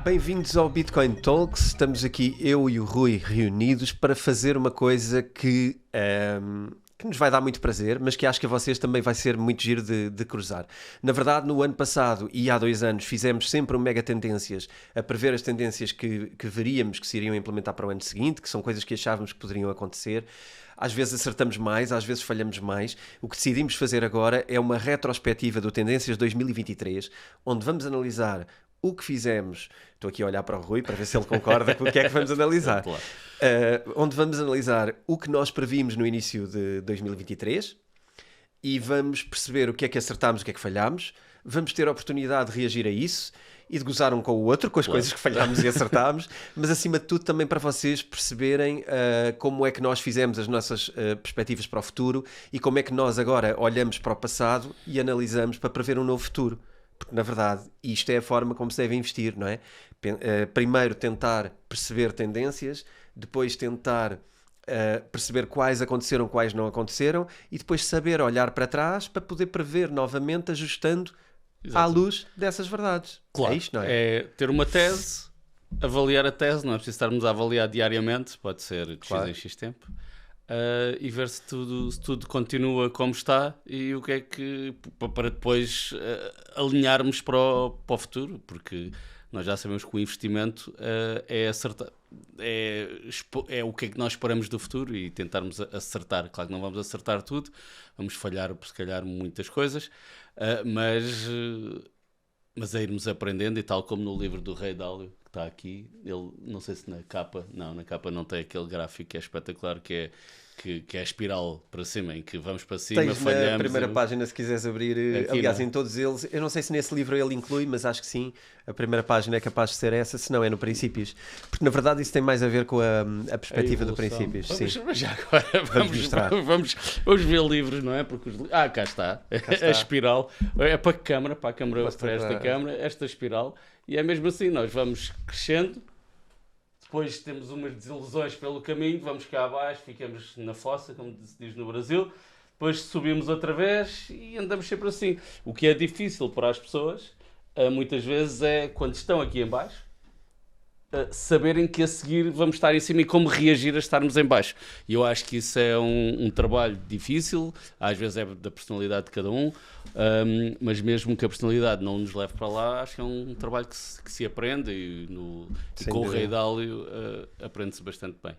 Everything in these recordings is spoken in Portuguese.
Bem-vindos ao Bitcoin Talks. Estamos aqui, eu e o Rui, reunidos para fazer uma coisa que nos vai dar muito prazer, mas que acho que a vocês também vai ser muito giro de cruzar. Na verdade, no ano passado e há 2 anos, fizemos sempre um mega tendências a prever as tendências que veríamos que se iriam implementar para o ano seguinte, que são coisas que achávamos que poderiam acontecer. Às vezes acertamos mais, às vezes falhamos mais. O que decidimos fazer agora é uma retrospectiva do Tendências 2023, onde vamos analisar o que fizemos. Estou aqui a olhar para o Rui para ver se ele concorda com o que é que vamos analisar. Claro. Onde vamos analisar o que nós previmos no início de 2023 e vamos perceber o que é que acertámos, o que é que falhámos. Vamos ter a oportunidade de reagir a isso e de gozar um com o outro, com as coisas que falhámos e acertámos, mas acima de tudo também para vocês perceberem como é que nós fizemos as nossas perspectivas para o futuro e como é que nós agora olhamos para o passado e analisamos para prever um novo futuro. Porque, na verdade, isto é a forma como se deve investir, não é? Primeiro tentar perceber tendências, depois tentar perceber quais aconteceram, quais não aconteceram, e depois saber olhar para trás para poder prever novamente, ajustando à luz dessas verdades. Claro, É isto, não é? É ter uma tese, avaliar a tese, não é preciso estarmos a avaliar diariamente, pode ser de Claro. X em X tempo. E ver se tudo continua como está e o que é que para depois alinharmos para o futuro, porque nós já sabemos que o investimento é acertar, é o que é que nós esperamos do futuro e tentarmos acertar. Claro que não vamos acertar tudo, vamos falhar se calhar muitas coisas, mas é irmos aprendendo, e tal como no livro do Rei Dálio que está aqui, ele, não sei se na capa não tem aquele gráfico que é espetacular, que é a espiral para cima, em que vamos para cima, Tens falhamos. na primeira página, se quiseres abrir, Aqui, aliás, não é? em todos eles, eu não sei se nesse livro ele inclui, mas acho que sim, a primeira página é capaz de ser essa, se não é no Princípios, porque na verdade isso tem mais a ver com a perspectiva do Princípios. Sim. Mas já agora Vamos mostrar. vamos ver livros, não é? Porque cá está. está. A espiral é para a câmara, Mostra para esta para- câmara, esta espiral, e é mesmo assim, nós vamos crescendo. Depois temos umas desilusões pelo caminho, vamos cá abaixo, ficamos na fossa, como se diz no Brasil. Depois subimos outra vez e andamos sempre assim. O que é difícil para as pessoas, muitas vezes, é quando estão aqui em baixo, saberem que a seguir vamos estar em cima e como reagir a estarmos em baixo. E eu acho que isso é um trabalho difícil, às vezes é da personalidade de cada um, mas mesmo que a personalidade não nos leve para lá, acho que é um trabalho que se aprende e Sem com o dúvida. Rei Dálio aprende-se bastante bem.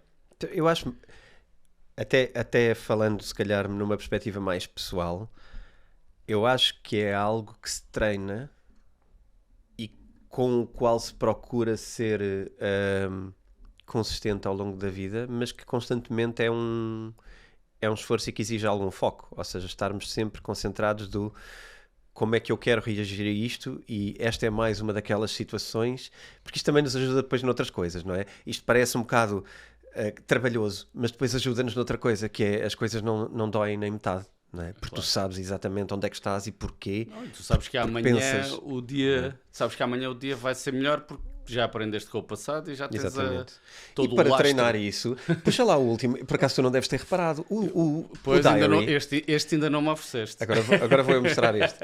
Eu acho, até falando se calhar numa perspectiva mais pessoal, eu acho que é algo que se treina e com o qual se procura ser consistente ao longo da vida, mas que constantemente é um esforço e que exige algum foco, ou seja, estarmos sempre concentrados do como é que eu quero reagir a isto, e esta é mais uma daquelas situações, porque isto também nos ajuda depois noutras coisas, não é? Isto parece um bocado trabalhoso, mas depois ajuda-nos noutra coisa, que é as coisas não doem nem metade, não é? Porque tu sabes exatamente onde é que estás e porquê. Não, e tu sabes que Porque amanhã pensas, o dia, sabes que amanhã o dia vai ser melhor porque já aprendeste com o passado e já tens Exatamente. todo E para o lastro. treinar isso, puxa lá o último, por acaso tu não deves ter reparado, o Pois ainda não, diary. este ainda não me ofereceste. Agora vou mostrar este.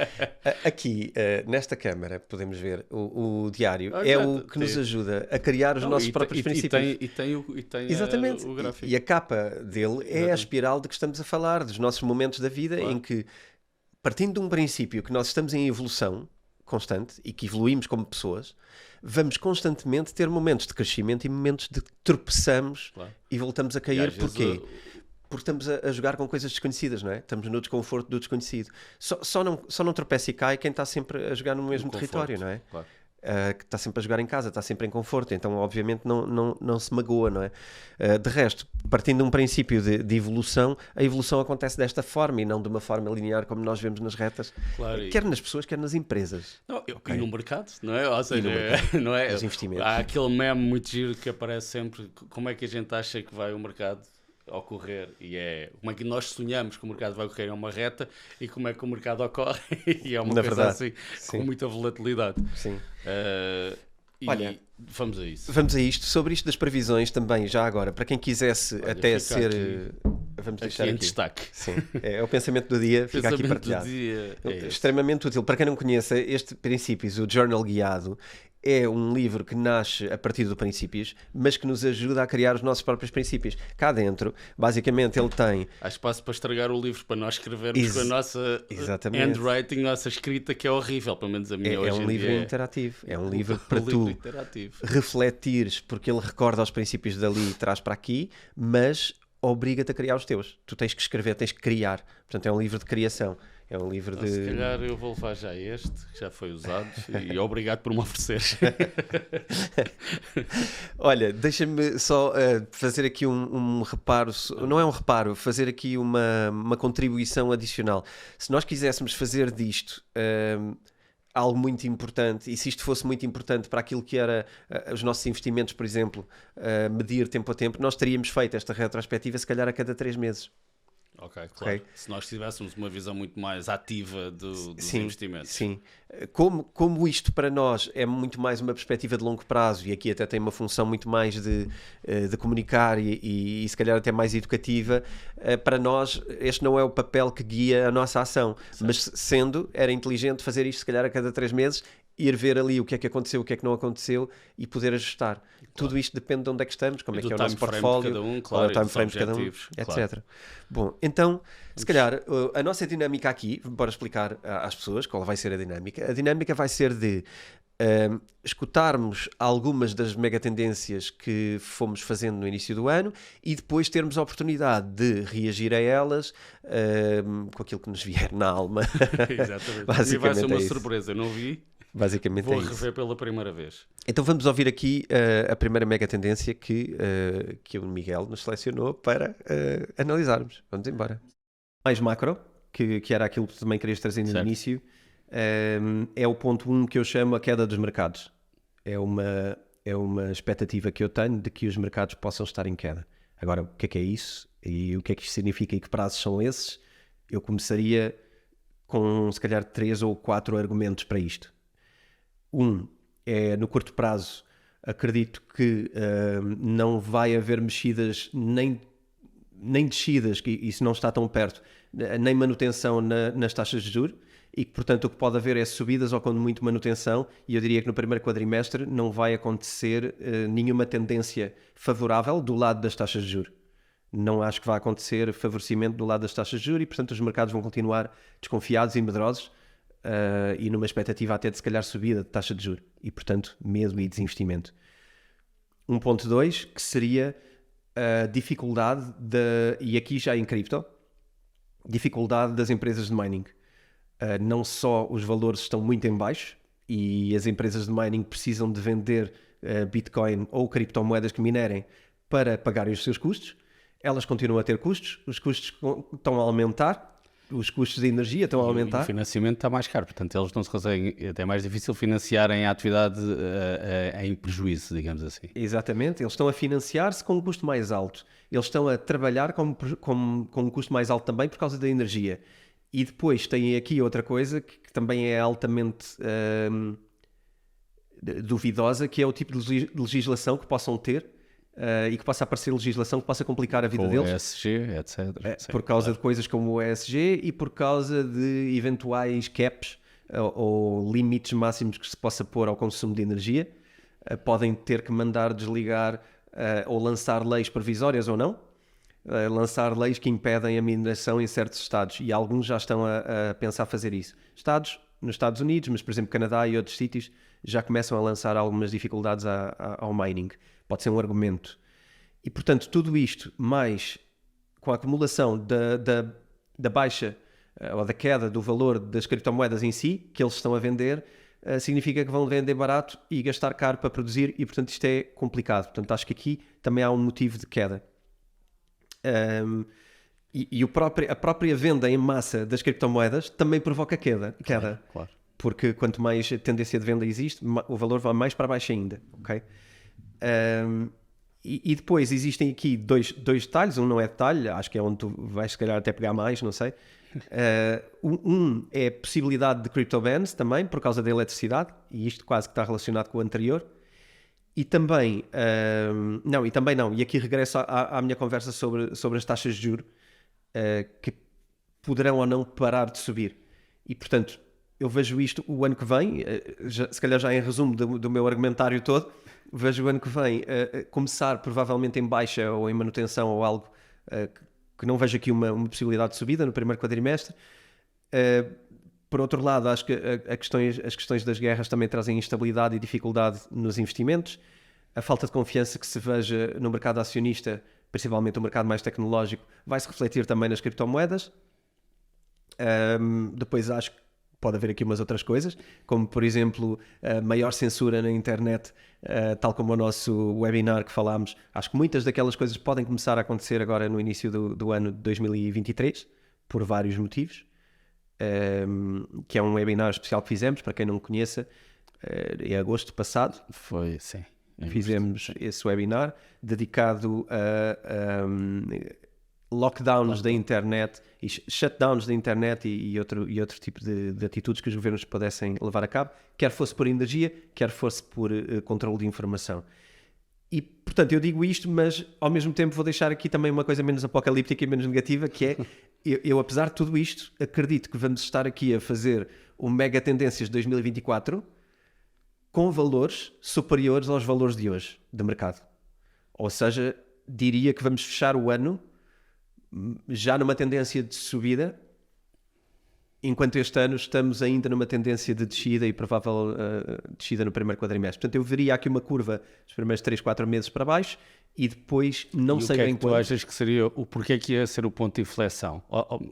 Aqui, nesta câmara, podemos ver o diário. Ah, É já o que nos tem. ajuda a criar os Não, nossos e próprios tem- princípios. E tem Exatamente. o gráfico. E a capa dele é a espiral de que estamos a falar, dos nossos momentos da vida, Claro. em que, partindo de um princípio que nós estamos em evolução constante e que evoluímos como pessoas, vamos constantemente ter momentos de crescimento e momentos de que tropeçamos Claro. e voltamos a E cair. às vezes Porquê? Porque estamos a jogar com coisas desconhecidas, não é? Estamos no desconforto do desconhecido. Só não tropeça e cai quem está sempre a jogar no mesmo conforto, território, não é? claro. Que está sempre a jogar em casa, está sempre em conforto, então obviamente não se magoa, não é? De resto, partindo de um princípio de evolução, a evolução acontece desta forma e não de uma forma linear como nós vemos nas retas, Claro, e- quer nas pessoas, quer nas empresas. Não, e no mercado, não é? Ou seja, no mercado, não é? nos investimentos. Há aquele meme muito giro que aparece sempre. Como é que a gente acha que vai o mercado ocorrer? E é como é que nós sonhamos que o mercado vai ocorrer em uma reta e como é que o mercado ocorre? E é uma Na coisa verdade, assim, sim. com muita volatilidade. Sim. E Olha, vamos a isso. Vamos a isto. Sobre isto das previsões também, já agora, para quem quisesse Olha, até fica ser... aqui. vamos Aqui deixar em aqui. destaque. Sim, é o pensamento do dia, fica aqui Pensamento do partilhado. dia é esse. Extremamente útil. Para quem não conheça este princípios, o Journal Guiado, é um livro que nasce a partir de princípios, mas que nos ajuda a criar os nossos próprios princípios. Cá dentro, basicamente, ele tem... Há espaço para estragar o livro, para nós escrevermos com a nossa Exatamente. handwriting, nossa escrita, que é horrível, pelo menos a minha hoje É um em livro dia. interativo. É um livro para tu refletires, porque ele recorda os princípios dali e traz para aqui, mas obriga-te a criar os teus. Tu tens que escrever, tens que criar. Portanto, é um livro de criação. É um livro de... Se calhar eu vou levar já este, que já foi usado, e obrigado por me ofereceres. Olha, deixa-me só fazer aqui um reparo, não é um reparo, fazer aqui uma contribuição adicional. Se nós quiséssemos fazer disto algo muito importante, e se isto fosse muito importante para aquilo que era os nossos investimentos, por exemplo, medir tempo a tempo, nós teríamos feito esta retrospectiva se calhar a cada 3 meses. Ok, claro. Se nós tivéssemos uma visão muito mais ativa dos investimentos. Sim. Como isto para nós é muito mais uma perspectiva de longo prazo, e aqui até tem uma função muito mais de comunicar e se calhar até mais educativa, para nós este não é o papel que guia a nossa ação. Certo. Mas era inteligente fazer isto se calhar a cada 3 meses, ir ver ali o que é que aconteceu, o que é que não aconteceu e poder ajustar. Claro. Tudo isto depende de onde é que estamos, como é que é o nosso portfólio, qual é o time frame de cada um, etc. Claro. Bom, então, se calhar, a nossa dinâmica aqui, bora explicar às pessoas qual vai ser a dinâmica. A dinâmica vai ser de escutarmos algumas das megatendências que fomos fazendo no início do ano e depois termos a oportunidade de reagir a elas com aquilo que nos vier na alma. Exatamente. Basicamente e vai ser uma surpresa, eu não vi. Basicamente vou rever pela primeira vez. Então vamos ouvir aqui a primeira mega tendência que o Miguel nos selecionou para analisarmos. Vamos embora. Mais macro, que era aquilo que também querias trazer no início, é o ponto 1 que eu chamo a queda dos mercados. É uma expectativa que eu tenho de que os mercados possam estar em queda. Agora, o que é isso? E o que é que isto significa e que prazos são esses? Eu começaria com, se calhar, 3 ou 4 argumentos para isto. É no curto prazo, acredito que não vai haver mexidas nem descidas, que isso não está tão perto, nem manutenção nas taxas de juros, e que, portanto, o que pode haver é subidas ou, quando muito, manutenção, e eu diria que no primeiro quadrimestre não vai acontecer nenhuma tendência favorável do lado das taxas de juros. Não acho que vai acontecer favorecimento do lado das taxas de juros e, portanto, os mercados vão continuar desconfiados e medrosos, e numa expectativa até de se calhar subida de taxa de juros e, portanto, medo e desinvestimento. 1.2, que seria a dificuldade e aqui já em cripto, dificuldade das empresas de mining. Não só os valores estão muito em baixo e as empresas de mining precisam de vender Bitcoin ou criptomoedas que minerem para pagarem os seus custos, elas continuam a ter custos, os custos estão a aumentar, os custos de energia estão a aumentar. O financiamento está mais caro, portanto eles não se conseguem, é até mais difícil financiarem a atividade em prejuízo, digamos assim. Exatamente, eles estão a financiar-se com um custo mais alto, eles estão a trabalhar com um custo mais alto também por causa da energia. E depois tem aqui outra coisa que também é altamente duvidosa, que é o tipo de legislação que possam ter e que possa aparecer legislação que possa complicar a vida com deles. O ESG, etc. Sim, por causa de coisas como o ESG e por causa de eventuais caps ou limites máximos que se possa pôr ao consumo de energia. Podem ter que mandar desligar ou lançar leis provisórias ou não. Lançar leis que impedem a mineração em certos estados, e alguns já estão a pensar fazer isso. Nos Estados Unidos, mas por exemplo Canadá e outros sítios já começam a lançar algumas dificuldades ao mining. Pode ser um argumento. E portanto tudo isto, mais com a acumulação da baixa ou da queda do valor das criptomoedas em si, que eles estão a vender, significa que vão vender barato e gastar caro para produzir, e portanto isto é complicado. Portanto acho que aqui também há um motivo de queda. A própria venda em massa das criptomoedas também provoca queda. Claro. Porque quanto mais tendência de venda existe, o valor vai mais para baixo ainda. Okay? E depois existem aqui dois detalhes. Um não é detalhe, acho que é onde tu vais se calhar até pegar mais, não sei. Um é a possibilidade de crypto bans também, por causa da eletricidade, e isto quase que está relacionado com o anterior. E também, e aqui regresso à minha conversa sobre as taxas de juros, que poderão ou não parar de subir. E, portanto, eu vejo isto o ano que vem, se calhar já em resumo do meu argumentário todo, vejo o ano que vem começar provavelmente em baixa ou em manutenção ou algo que não vejo aqui uma possibilidade de subida no primeiro quadrimestre. Por outro lado, acho que as questões das guerras também trazem instabilidade e dificuldade nos investimentos. A falta de confiança que se veja no mercado acionista, principalmente o mercado mais tecnológico, vai se refletir também nas criptomoedas. Depois acho que pode haver aqui umas outras coisas, como por exemplo a maior censura na internet, tal como o nosso webinar que falámos. Acho que muitas daquelas coisas podem começar a acontecer agora no início do ano de 2023, por vários motivos, que é um webinar especial que fizemos, para quem não conheça, em agosto passado. Foi, sim. Fizemos esse webinar dedicado a lockdowns da internet e shutdowns da internet e outro tipo de atitudes que os governos pudessem levar a cabo, quer fosse por energia, quer fosse por controle de informação. E, portanto, eu digo isto, mas ao mesmo tempo vou deixar aqui também uma coisa menos apocalíptica e menos negativa, que é, eu apesar de tudo isto, acredito que vamos estar aqui a fazer o Mega Tendências de 2024 com valores superiores aos valores de hoje, de mercado. Ou seja, diria que vamos fechar o ano já numa tendência de subida, enquanto este ano estamos ainda numa tendência de descida e provável descida no primeiro quadrimestre. Portanto, eu veria aqui uma curva dos primeiros 3, 4 meses para baixo e depois não sei bem quando. O que é que tu achas que seria, porquê que ia ser o ponto de inflexão?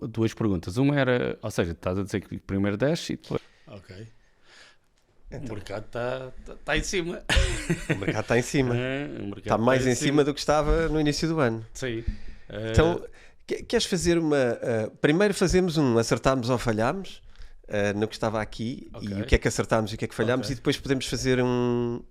Duas perguntas. Uma era, ou seja, estás a dizer que primeiro desce e depois... Ok. Então, o mercado está em cima. O mercado está em cima. Está mais em cima do que estava no início do ano. Sim. Então, queres fazer uma... primeiro fazemos acertámos ou falhámos no que estava aqui, e o que é que acertámos e o que é que falhámos, e depois podemos fazer não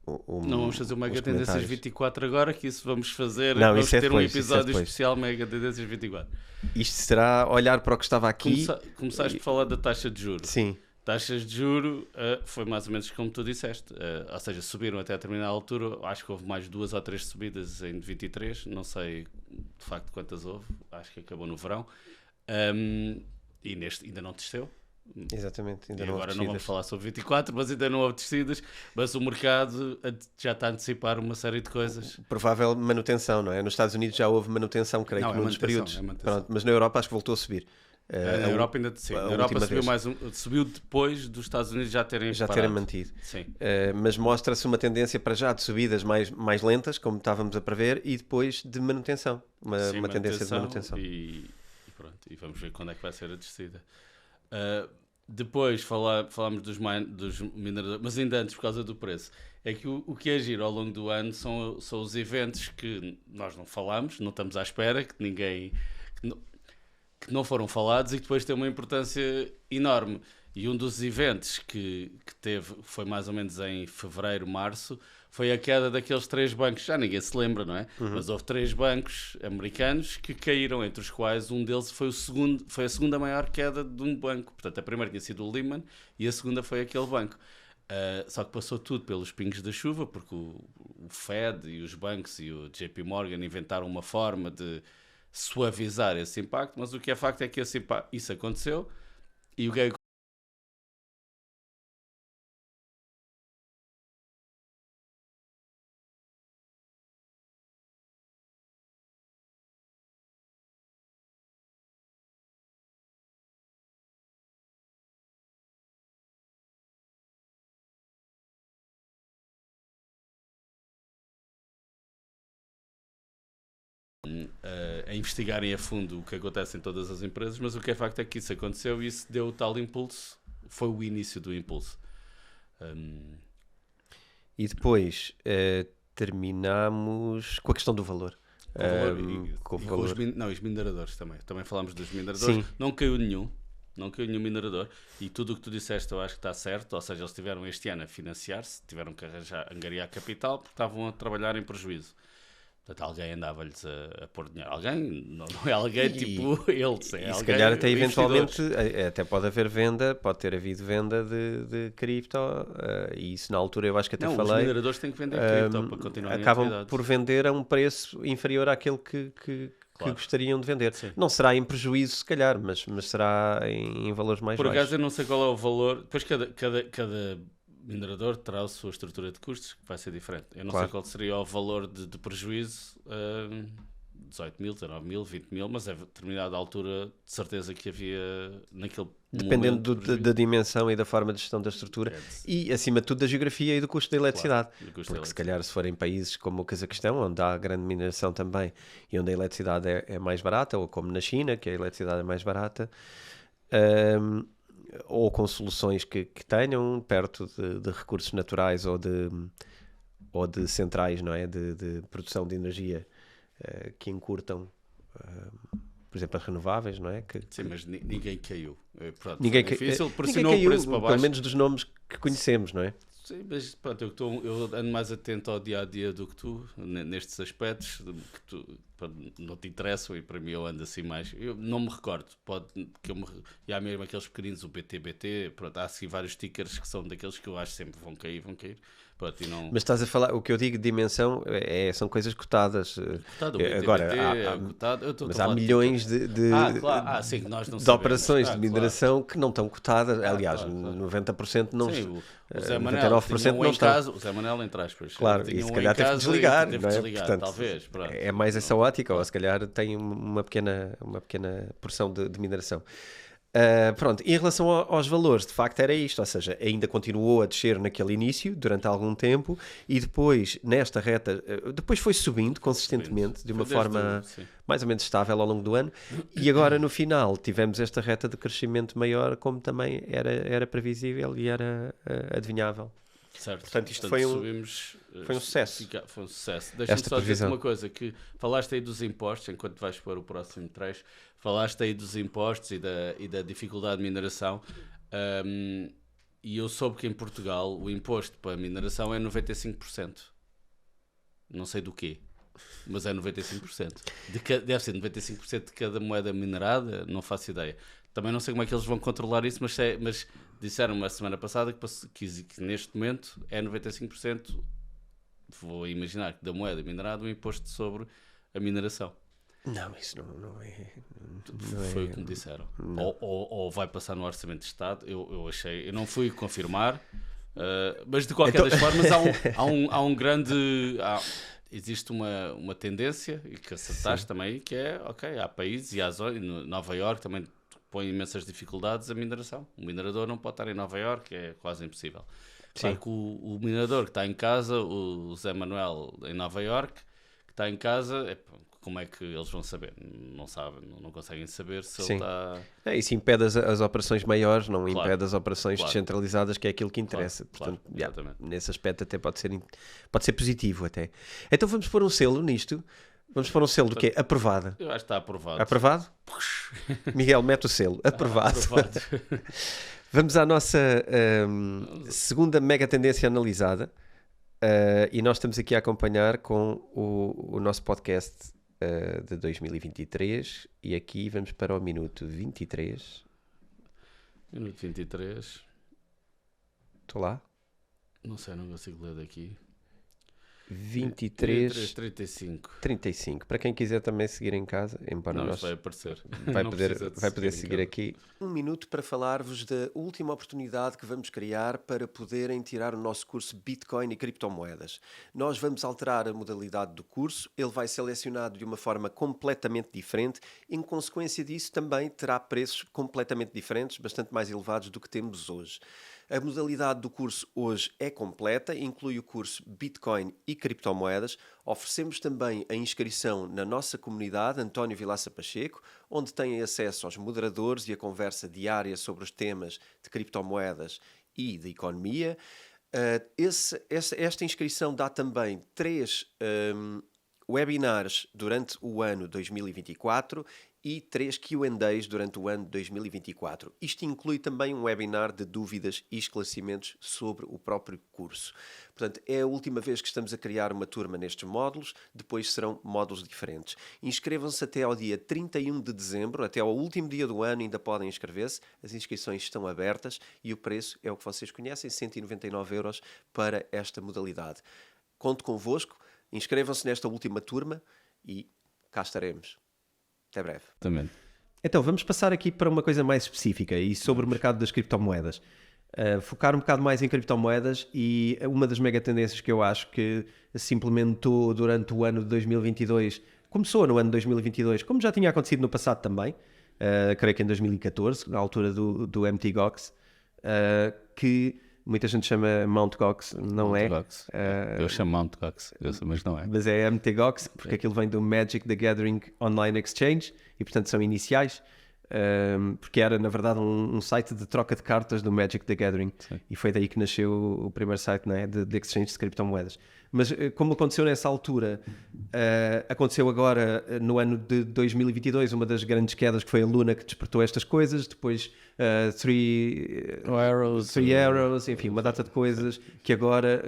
vamos fazer o Mega Tendências 24 agora, que isso vamos fazer. Não, vamos ter depois, um episódio especial Mega Tendências 24. Isto será olhar para o que estava aqui. Começaste por falar da taxa de juros. Sim. Taxas de juro foi mais ou menos como tu disseste, ou seja, subiram até a determinada altura. Acho que houve mais 2 ou 3 subidas em 23, não sei de facto quantas houve, acho que acabou no verão, e neste ainda não desceu. Exatamente, ainda e não agora houve não vamos falar sobre 24, mas ainda não houve descidas, mas o mercado já está a antecipar uma série de coisas. Provável manutenção, não é? Nos Estados Unidos já houve manutenção, creio que num dos períodos. Pronto, mas na Europa acho que voltou a subir. Na Europa ainda sim. Na Europa subiu depois dos Estados Unidos já terem mantido. Sim. Mas mostra-se uma tendência para já de subidas mais lentas, como estávamos a prever, e depois de manutenção. Uma tendência de manutenção. E pronto, e vamos ver quando é que vai ser a descida. Depois falámos dos mineradores, mas ainda antes, por causa do preço, é que o que é giro ao longo do ano são os eventos que nós não falamos, não estamos à espera, que não foram falados e que depois têm uma importância enorme. E um dos eventos que teve, foi mais ou menos em fevereiro, março, foi a queda daqueles 3 bancos, já ninguém se lembra, não é? Uhum. Mas houve 3 bancos americanos que caíram, entre os quais um deles foi a segunda maior queda de um banco. Portanto, a primeira tinha sido o Lehman e a segunda foi aquele banco. Só que passou tudo pelos pingos da chuva, porque o Fed e os bancos e o JP Morgan inventaram uma forma de suavizar esse impacto, mas o que é facto é que isso aconteceu e o que é que a investigarem a fundo o que acontece em todas as empresas, mas o que é facto é que isso aconteceu e isso deu o tal impulso, foi o início do impulso. E depois terminamos com a questão do valor. Os mineradores também falámos dos mineradores. Sim. Não caiu nenhum minerador, e tudo o que tu disseste eu acho que está certo, ou seja, eles tiveram este ano a financiar-se, tiveram que angariar capital porque estavam a trabalhar em prejuízo. Portanto, alguém andava-lhes a pôr dinheiro. Alguém, não é alguém tipo eles. E se calhar até eventualmente, até pode haver venda, pode ter havido venda de cripto, e isso na altura eu acho que até falei. Os mineradores têm que vender cripto para continuar acabam por vender a um preço inferior àquele que Claro. gostariam de vender. Sim. Não será em prejuízo, se calhar, mas será em valores mais Por baixos. acaso eu não sei qual é o valor. Depois cada minerador terá a sua estrutura de custos, que vai ser diferente. Eu não Claro. sei qual seria o valor de prejuízo, 18 mil, 19 mil, 20 mil, mas a determinada altura de certeza que havia naquele Dependendo momento prejuízo. da dimensão e da forma de gestão da estrutura e, acima de tudo, da geografia e do custo da eletricidade. do custo da Porque, se eletricidade. calhar, se forem países como o Cazaquistão, onde há grande mineração também e onde a eletricidade é mais barata, ou como na China, que a eletricidade é mais barata, ou com soluções que tenham perto de recursos naturais ou de centrais, não é? De produção de energia que encurtam, por exemplo, as renováveis, não é? Sim, mas ninguém caiu. Pronto, Ninguém, foi difícil, ninguém pressionou caiu, o preço para baixo. pelo menos dos nomes que conhecemos, não é? Sim, mas pronto, eu ando mais atento ao dia a dia do que tu, nestes aspectos que tu não te interessam, e para mim eu ando assim mais. Eu não me recordo, e há mesmo aqueles pequeninos, o BT, pronto, há assim vários stickers que são daqueles que eu acho sempre vão cair. Pronto, e não... Mas estás a falar, o que eu digo de dimensão são coisas cotadas. Cotado, o BT, Agora, cotado, eu estou a mas falar há de milhões claro, sim, que nós não de sabemos. operações de Claro. mineração que não estão cotadas. Aliás, claro. 90% não. Sim, o Zé Manel 99% tinha um não em estão. casa, o Zé Manel entre aspas. Claro, tinha e se um calhar em teve que casa desligar, e teve não que é? desligar, Portanto, talvez. Pronto. É mais essa ótica, ou se calhar tem uma pequena porção de mineração. Pronto, em relação aos valores, de facto era isto, ou seja, ainda continuou a descer naquele início, durante algum tempo, e depois, nesta reta, depois foi subindo consistentemente, de uma forma mais ou menos estável ao longo do ano, e agora no final tivemos esta reta de crescimento maior, como também era previsível e era adivinhável. Certo. Portanto, isto foi um sucesso. Foi um sucesso. Deixa-me Esta só dizer-te previsão. uma coisa, que falaste aí dos impostos, enquanto vais para o próximo trecho, falaste aí dos impostos e da dificuldade de mineração, e eu soube que em Portugal o imposto para a mineração é 95%. Não sei do quê, mas é 95%. Deve ser 95% de cada moeda minerada, não faço ideia. Também não sei como é que eles vão controlar isso, mas disseram-me a semana passada que neste momento é 95%, vou imaginar, que da moeda minerada, o imposto sobre a mineração. Não, isso não é... Foi o que me disseram. Ou vai passar no Orçamento de Estado, eu achei, eu não fui confirmar, mas de qualquer das formas há um grande... Existe uma tendência, e que acertaste também, que é, ok, há países, e há zonas, Nova Iorque também põe imensas dificuldades a mineração. O minerador não pode estar em Nova Iorque, é quase impossível. Claro que o minerador que está em casa, o Zé Manuel em Nova Iorque, que está em casa, como é que eles vão saber? Não sabem, não conseguem saber se ele está... Isso impede as operações maiores, não Claro. impede as operações descentralizadas, que é aquilo que interessa. Claro, Portanto, exatamente. nesse aspecto até pode ser positivo até. Então vamos pôr um selo nisto. Vamos pôr um selo do quê? Aprovada. Eu acho que está aprovado. Aprovado? Miguel, mete o selo. Aprovado. Aprovado. Vamos à nossa segunda mega tendência analisada. E nós estamos aqui a acompanhar com o nosso podcast de 2023. E aqui vamos para o minuto 23. Minuto 23. Estou lá? Não sei, não consigo ler daqui. 23, 35. 35. Para quem quiser também seguir em casa, embora Não, nós... isto vai aparecer. vai Não poder, precisa de vai poder em seguir casa. aqui. Um minuto para falar-vos da última oportunidade que vamos criar para poderem tirar o nosso curso Bitcoin e criptomoedas. Nós vamos alterar a modalidade do curso, ele vai ser selecionado de uma forma completamente diferente e, em consequência disso, também terá preços completamente diferentes, bastante mais elevados do que temos hoje. A modalidade do curso hoje é completa, inclui o curso Bitcoin e criptomoedas. Oferecemos também a inscrição na nossa comunidade António Vilaça Pacheco, onde têm acesso aos moderadores e a conversa diária sobre os temas de criptomoedas e de economia. Esta inscrição dá também 3 webinars durante o ano 2024 e 3 Q&As durante o ano 2024. Isto inclui também um webinar de dúvidas e esclarecimentos sobre o próprio curso. Portanto, é a última vez que estamos a criar uma turma nestes módulos, depois serão módulos diferentes. Inscrevam-se até ao dia 31 de dezembro, até ao último dia do ano ainda podem inscrever-se. As inscrições estão abertas e o preço é o que vocês conhecem, 199€ para esta modalidade. Conto convosco, inscrevam-se nesta última turma e cá estaremos. Até breve. Exatamente. Então, vamos passar aqui para uma coisa mais específica e sobre o mercado das criptomoedas. Focar um bocado mais em criptomoedas, e uma das mega tendências que eu acho que se implementou durante o ano de 2022, começou no ano de 2022, como já tinha acontecido no passado também, creio que em 2014, na altura do Mt. Gox, que muita gente chama Mt. Gox, não Mt. é? Gox. Eu chamo Mt. Gox, mas não é. Mas é Mt. Gox, porque aquilo vem do Magic the Gathering Online Exchange, e portanto são iniciais, porque era na verdade um site de troca de cartas do Magic the Gathering. Sim. E foi daí que nasceu o primeiro site, não é? de exchange de criptomoedas. Mas como aconteceu nessa altura, aconteceu agora no ano de 2022, uma das grandes quedas, que foi a Luna, que despertou estas coisas. Depois Three Arrows, enfim, uma data de coisas que agora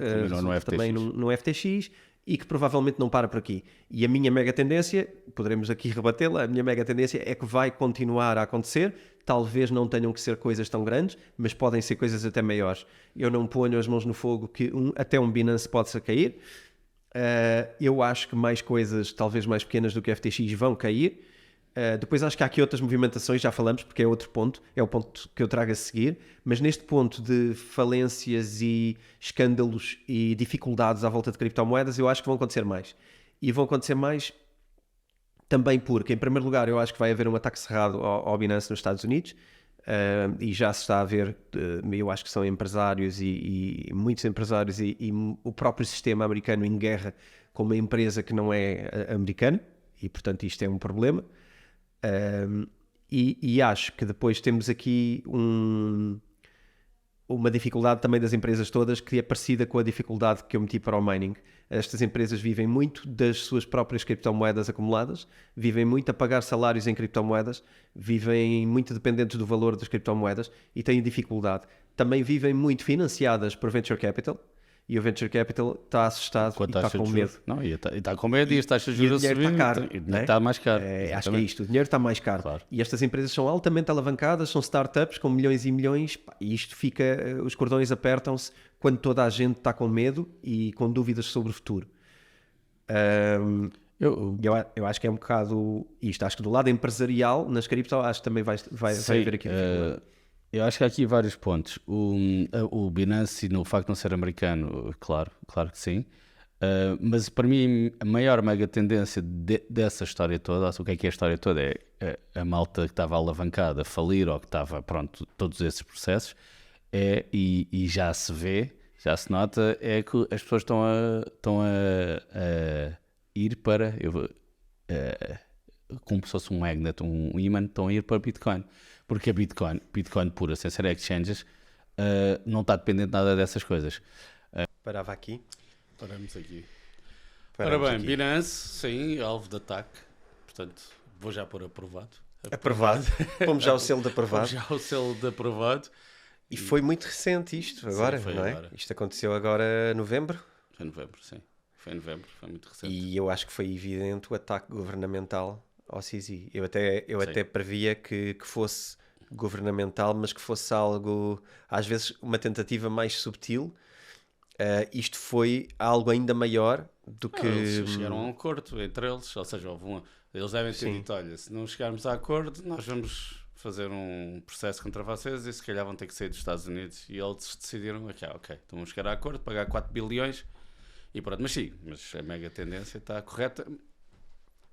também no FTX, e que provavelmente não para por aqui. E a minha mega tendência, poderemos aqui rebatê-la, a minha mega tendência é que vai continuar a acontecer. Talvez não tenham que ser coisas tão grandes, mas podem ser coisas até maiores. Eu não ponho as mãos no fogo que até um Binance possa cair. Eu acho que mais coisas, talvez mais pequenas do que FTX, vão cair. Depois acho que há aqui outras movimentações, já falamos, porque é outro ponto, é o ponto que eu trago a seguir, mas neste ponto de falências e escândalos e dificuldades à volta de criptomoedas, eu acho que vão acontecer mais. E vão acontecer mais também porque, em primeiro lugar, eu acho que vai haver um ataque cerrado ao Binance nos Estados Unidos, e já se está a ver, eu acho que são empresários e muitos empresários e o próprio sistema americano em guerra com uma empresa que não é americana, e portanto isto é um problema. E acho que depois temos aqui uma dificuldade também das empresas todas, que é parecida com a dificuldade que eu meti para o mining. Estas empresas vivem muito das suas próprias criptomoedas acumuladas, vivem muito a pagar salários em criptomoedas, vivem muito dependentes do valor das criptomoedas e têm dificuldade. Também vivem muito financiadas por Venture Capital, e o Venture Capital está assustado e está com medo. Não, e está com medo, e as taxas de juros a subir, está caro, está mais caro. Acho que é isto, o dinheiro está mais caro. Claro. E estas empresas são altamente alavancadas, são startups com milhões e milhões, e isto fica, os cordões apertam-se quando toda a gente está com medo e com dúvidas sobre o futuro. Eu acho que é um bocado isto. Acho que do lado empresarial, nas cripto, acho que também vai haver aqui dificuldade. Eu acho que há aqui vários pontos. O Binance, no facto de não ser americano, claro que sim. Mas para mim, a maior mega tendência dessa história toda, o que é a história toda? É a malta que estava alavancada a falir, ou que estava, pronto, todos esses processos, e já se vê, já se nota, é que as pessoas estão a ir para, como se fosse um magnet, um imã, estão a ir para Bitcoin. Porque a Bitcoin pura, sem ser exchanges, não está dependente de nada dessas coisas. Parava aqui. Paramos aqui. Paramos Ora bem, aqui. Binance, sim, alvo de ataque. Portanto, vou já pôr aprovado. Aprovado. Pomos já o selo de aprovado. Já o selo de aprovado. E foi muito recente isto, agora, foi não é? agora. Isto aconteceu agora em novembro. Foi em novembro, sim. Foi em novembro, foi muito recente. E eu acho que foi evidente o ataque governamental ao CZ. Eu até previa que fosse governamental, mas que fosse algo, às vezes, uma tentativa mais subtil. Isto foi algo ainda maior do que... Eles chegaram a um acordo entre eles, ou seja, eles devem ter dito, olha, se não chegarmos a acordo, nós vamos fazer um processo contra vocês e se calhar vão ter que sair dos Estados Unidos. E eles decidiram, ok, então vamos chegar a acordo, pagar 4 bilhões e pronto. Mas sim, mas a mega tendência está correta.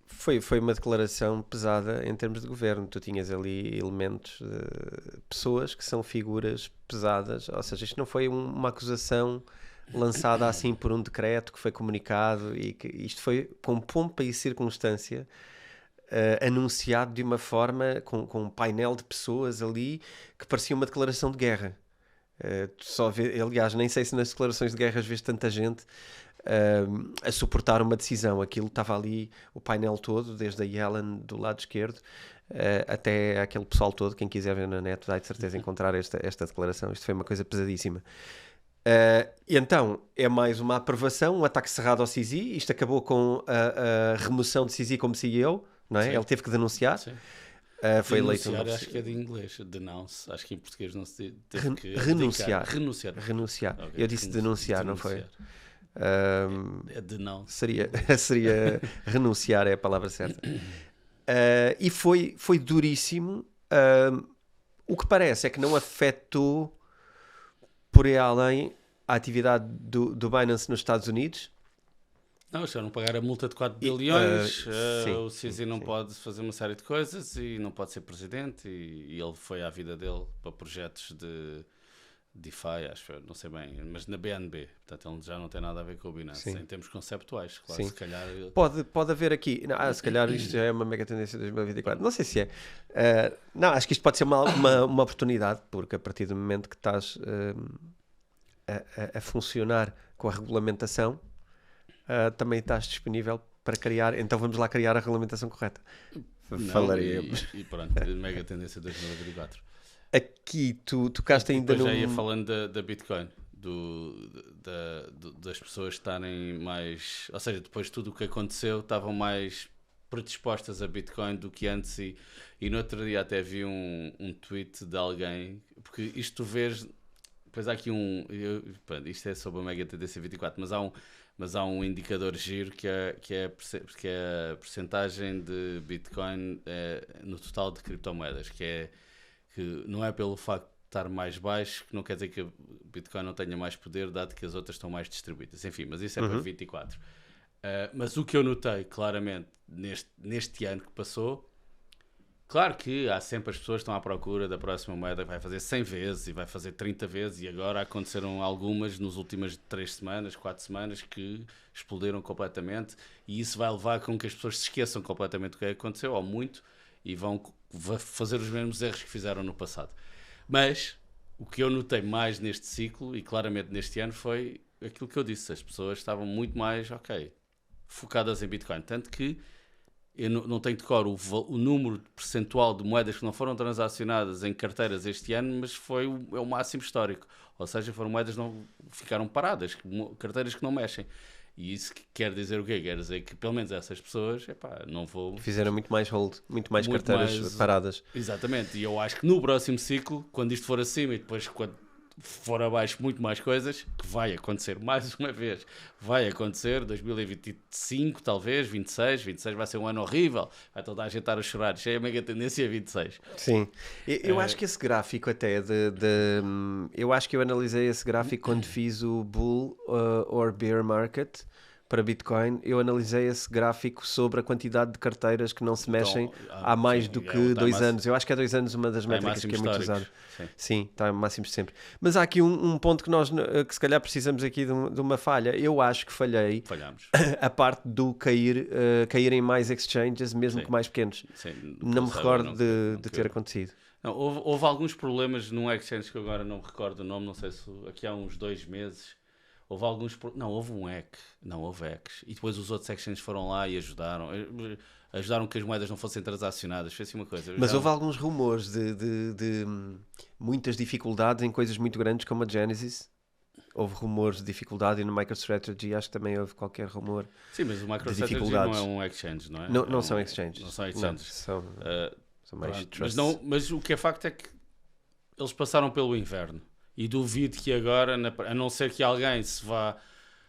Foi uma declaração pesada em termos de governo. Tu tinhas ali elementos de pessoas que são figuras pesadas, ou seja, isto não foi uma acusação lançada assim por um decreto que foi comunicado, e que isto foi com pompa e circunstância, anunciado de uma forma com um painel de pessoas ali que parecia uma declaração de guerra. Aliás, nem sei se nas declarações de guerra vês tanta gente a suportar uma decisão. Aquilo estava ali, o painel todo, desde a Yellen do lado esquerdo até aquele pessoal todo. Quem quiser ver na net vai de certeza encontrar esta declaração. Isto foi uma coisa pesadíssima. E então é mais uma aprovação, um ataque cerrado ao CZ. Isto acabou com a remoção de CZ como CEO, não é? Sim. Ele teve que denunciar. Foi eleito. Acho que é de inglês, denounce. Acho que em português não se teve que renunciar. Renunciar. Okay. Eu disse denunciar, não foi? É denounce. Seria renunciar, é a palavra certa. E foi duríssimo. O que parece é que não afetou por aí além a atividade do Binance nos Estados Unidos. Não, já não pagar a multa de 4 bilhões, o sim, CZ não pode fazer uma série de coisas e não pode ser presidente, e ele foi à vida dele para projetos de DeFi, acho, não sei bem, mas na BNB, portanto ele já não tem nada a ver com o Binance, em termos conceptuais, claro, Sim. se calhar... Pode haver aqui, não, se calhar isto já é uma mega tendência de 2024, não sei se é. Não, acho que isto pode ser uma oportunidade, porque a partir do momento que estás a funcionar com a regulamentação, também estás disponível para criar, então vamos lá criar a regulamentação correta. Falaremos. E pronto, mega tendência 2024. Aqui tu tocaste ainda depois já ia falando da Bitcoin, das pessoas estarem mais, ou seja, depois de tudo o que aconteceu, estavam mais predispostas a Bitcoin do que antes, e no outro dia até vi um tweet de alguém, porque isto tu vês, depois há aqui isto é sobre a mega tendência 24, mas há um indicador giro que é a percentagem de Bitcoin no total de criptomoedas, que não é pelo facto de estar mais baixo, que não quer dizer que a Bitcoin não tenha mais poder, dado que as outras estão mais distribuídas. Enfim, mas isso é para 24. Mas o que eu notei claramente neste ano que passou, claro que há sempre as pessoas que estão à procura da próxima moeda que vai fazer 100 vezes e vai fazer 30 vezes, e agora aconteceram algumas nas últimas 3 semanas, 4 semanas que explodiram completamente, e isso vai levar com que as pessoas se esqueçam completamente do que aconteceu, ou muito, e vão fazer os mesmos erros que fizeram no passado. Mas o que eu notei mais neste ciclo, e claramente neste ano, foi aquilo que eu disse: as pessoas estavam muito mais, focadas em Bitcoin, tanto que eu não tenho de cor o número percentual de moedas que não foram transacionadas em carteiras este ano, mas é o máximo histórico. Ou seja, foram moedas que não ficaram paradas, carteiras que não mexem. E isso quer dizer o quê? Quer dizer que pelo menos essas pessoas, não vou... Fizeram muito mais hold, muito mais carteiras paradas. Exatamente. E eu acho que no próximo ciclo, quando isto for acima e depois quando for abaixo muito mais coisas, que vai acontecer mais uma vez, vai acontecer 2025 talvez, 26 vai ser um ano horrível, vai toda a gente estar a chorar, já é a mega tendência 26. Sim, eu acho que esse gráfico até eu acho que eu analisei esse gráfico quando fiz o bull or bear market para Bitcoin. Eu analisei esse gráfico sobre a quantidade de carteiras que não se mexem há mais do que 2 anos. Eu acho que há 2 anos uma das métricas que é muito usada. Sim, está em máximos sempre. Mas há aqui um ponto que se calhar precisamos aqui de uma falha. Eu acho que Falhamos. A parte do caírem mais exchanges, mesmo que mais pequenos. Não me recordo de ter acontecido. Não, houve alguns problemas num exchange que eu agora não me recordo o nome, não sei se aqui há uns 2 meses. Houve alguns... Não, houve um hack. Não, houve hacks. E depois os outros exchanges foram lá e ajudaram que as moedas não fossem transacionadas. Fez assim uma coisa. Mas houve alguns rumores de muitas dificuldades em coisas muito grandes como a Genesis. Houve rumores de dificuldade, e no MicroStrategy acho que também houve qualquer rumor. Sim, mas o MicroStrategy não é um exchange, não é? Não são exchanges. Não são exchanges. São mais trusts. Mas o que é facto é que eles passaram pelo inverno. E duvido que agora, a não ser que alguém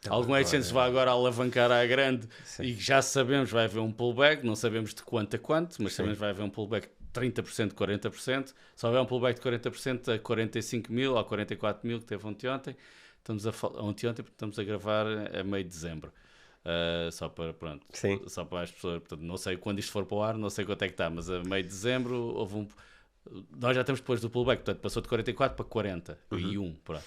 algum exchange se vá agora alavancar à grande, e já sabemos vai haver um pullback, não sabemos de quanto a quanto, mas sabemos que vai haver um pullback de 30%, 40%. Se houver um pullback de 40% a 45 mil ou 44 mil, que teve ontem, estamos a gravar a meio de dezembro. Só para as pessoas, portanto, não sei quando isto for para o ar, não sei quanto é que está, mas a meio de dezembro nós já estamos depois do pullback, portanto passou de 44 para 40 e 1, pronto.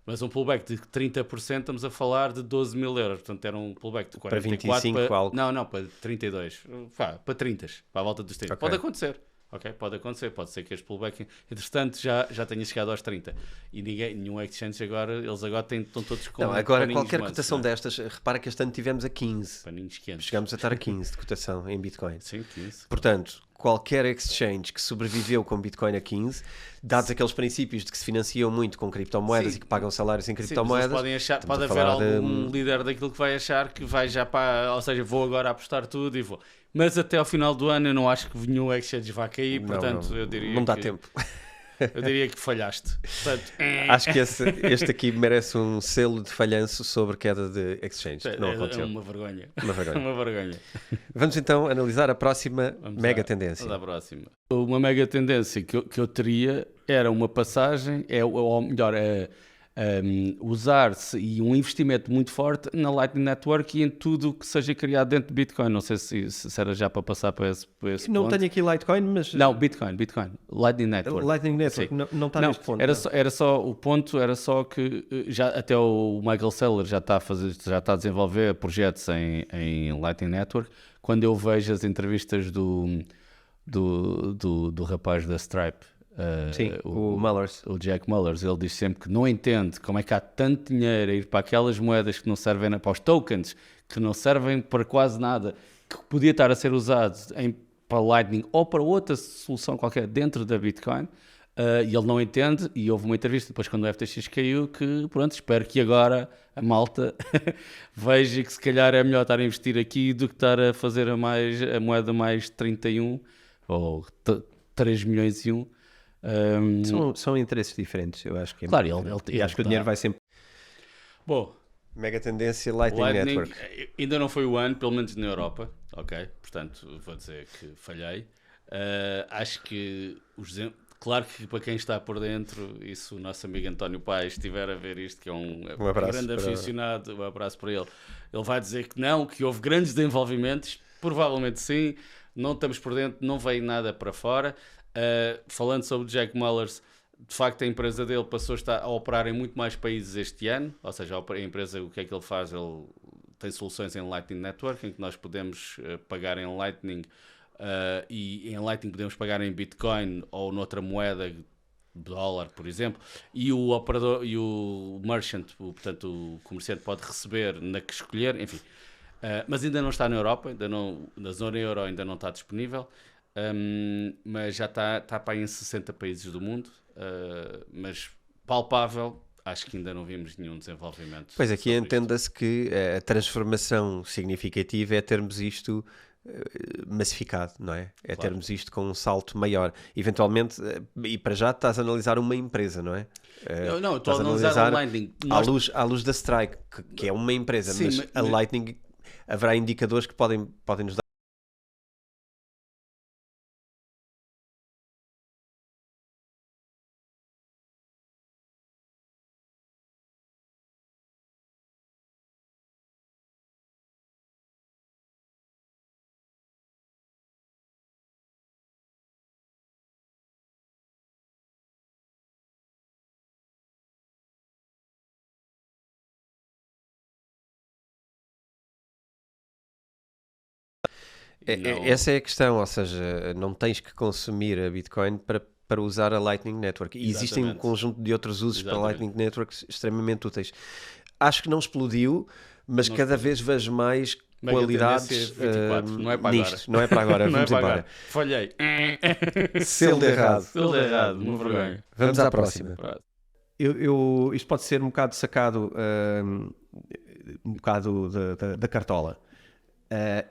Mas um pullback de 30%, estamos a falar de 12 mil euros, portanto era um pullback de 44 para 25 algo. Não, para 32, para 30, para a volta dos 30. Okay. Pode acontecer. Ok, pode acontecer, pode ser que este pullback, entretanto, já tenha chegado aos 30. E nenhum exchange agora, eles agora estão todos com... Não, agora qualquer cotação destas, repara que este ano tivemos a 15. Paninhos quentes. Chegamos a estar a 15 de cotação em Bitcoin. Sim, 15. Portanto, qualquer exchange que sobreviveu com Bitcoin a 15, dados aqueles princípios de que se financiam muito com criptomoedas e que pagam salários em criptomoedas... Pode haver algum líder daquilo que vai achar que vai já para... Ou seja, vou agora apostar tudo e vou... Mas até ao final do ano eu não acho que nenhum exchange vai cair, portanto eu diria não dá tempo. Eu diria que falhaste. Portanto, Acho que este aqui merece um selo de falhanço sobre queda de exchange. Que não é aconteceu. uma vergonha. Uma vergonha. Uma vergonha. Vamos então analisar a próxima mega tendência. Vamos à próxima. Uma mega tendência que eu teria era uma passagem, ou melhor, usar-se e um investimento muito forte na Lightning Network e em tudo o que seja criado dentro de Bitcoin. Não sei se era já para passar para esse Não ponto. tenho aqui Litecoin, mas... Não, Bitcoin. Lightning Network. Lightning Network não está neste ponto. O ponto era só que já até o Michael Saylor já está a desenvolver projetos em Lightning Network. Quando eu vejo as entrevistas do rapaz da Stripe, Sim, o Mullers. o Jack Mullers, ele diz sempre que não entende como é que há tanto dinheiro a ir para aquelas moedas que não servem para os tokens, que não servem para quase nada, que podia estar a ser usado para Lightning ou para outra solução qualquer dentro da Bitcoin. E ele não entende, e houve uma entrevista depois quando o FTX caiu que, pronto, espero que agora a malta veja que se calhar é melhor estar a investir aqui do que estar a fazer a moeda mais 31 ou 3 milhões e 1. São interesses diferentes, eu acho que é. Claro, e acho que o dinheiro vai sempre... Bom, Mega tendência Lightning Network. ainda não foi o ano, pelo menos na Europa, ok? Portanto, vou dizer que falhei. Acho que claro que para quem está por dentro, e se o nosso amigo António Paes estiver a ver isto, que é um grande aficionado, um abraço para ele, ele vai dizer que não, que houve grandes desenvolvimentos, provavelmente sim, não estamos por dentro, não veio nada para fora. Falando sobre Jack Mullers, de facto a empresa dele passou a estar a operar em muito mais países este ano, ou seja, a empresa, o que é que ele faz? Ele tem soluções em Lightning Network, em que nós podemos pagar em Lightning, e em Lightning podemos pagar em Bitcoin ou noutra moeda, dólar, por exemplo, e o operador e o merchant, portanto o comerciante pode receber na que escolher, enfim. Mas ainda não está na Europa, na zona euro ainda não está disponível, mas já está para aí em 60 países do mundo, mas palpável, acho que ainda não vimos nenhum desenvolvimento. Pois aqui entenda-se que a transformação significativa é termos isto massificado, não é? É Claro. termos isto com um salto maior. Eventualmente, e para já estás a analisar uma empresa, não é? Não, estou a Estás analisar o Lightning. À luz da Strike, que é uma empresa, Sim, mas a Lightning haverá indicadores que podem nos dar. Essa é a questão, ou seja, não tens que consumir a Bitcoin para usar a Lightning Network. E existem um Exatamente. conjunto de outros usos para Exatamente. Lightning Networks extremamente úteis. Acho que não explodiu, mas Não cada explodiu. vez vejo mais Mega qualidades tendência 24, não é para nisto. agora. Não é para agora, Não é vamos para embora. agora. Falhei. Selo de errado. Selo de errado, uma vergonha. Vamos à próxima. Pronto. Isto pode ser um bocado sacado, um bocado da cartola.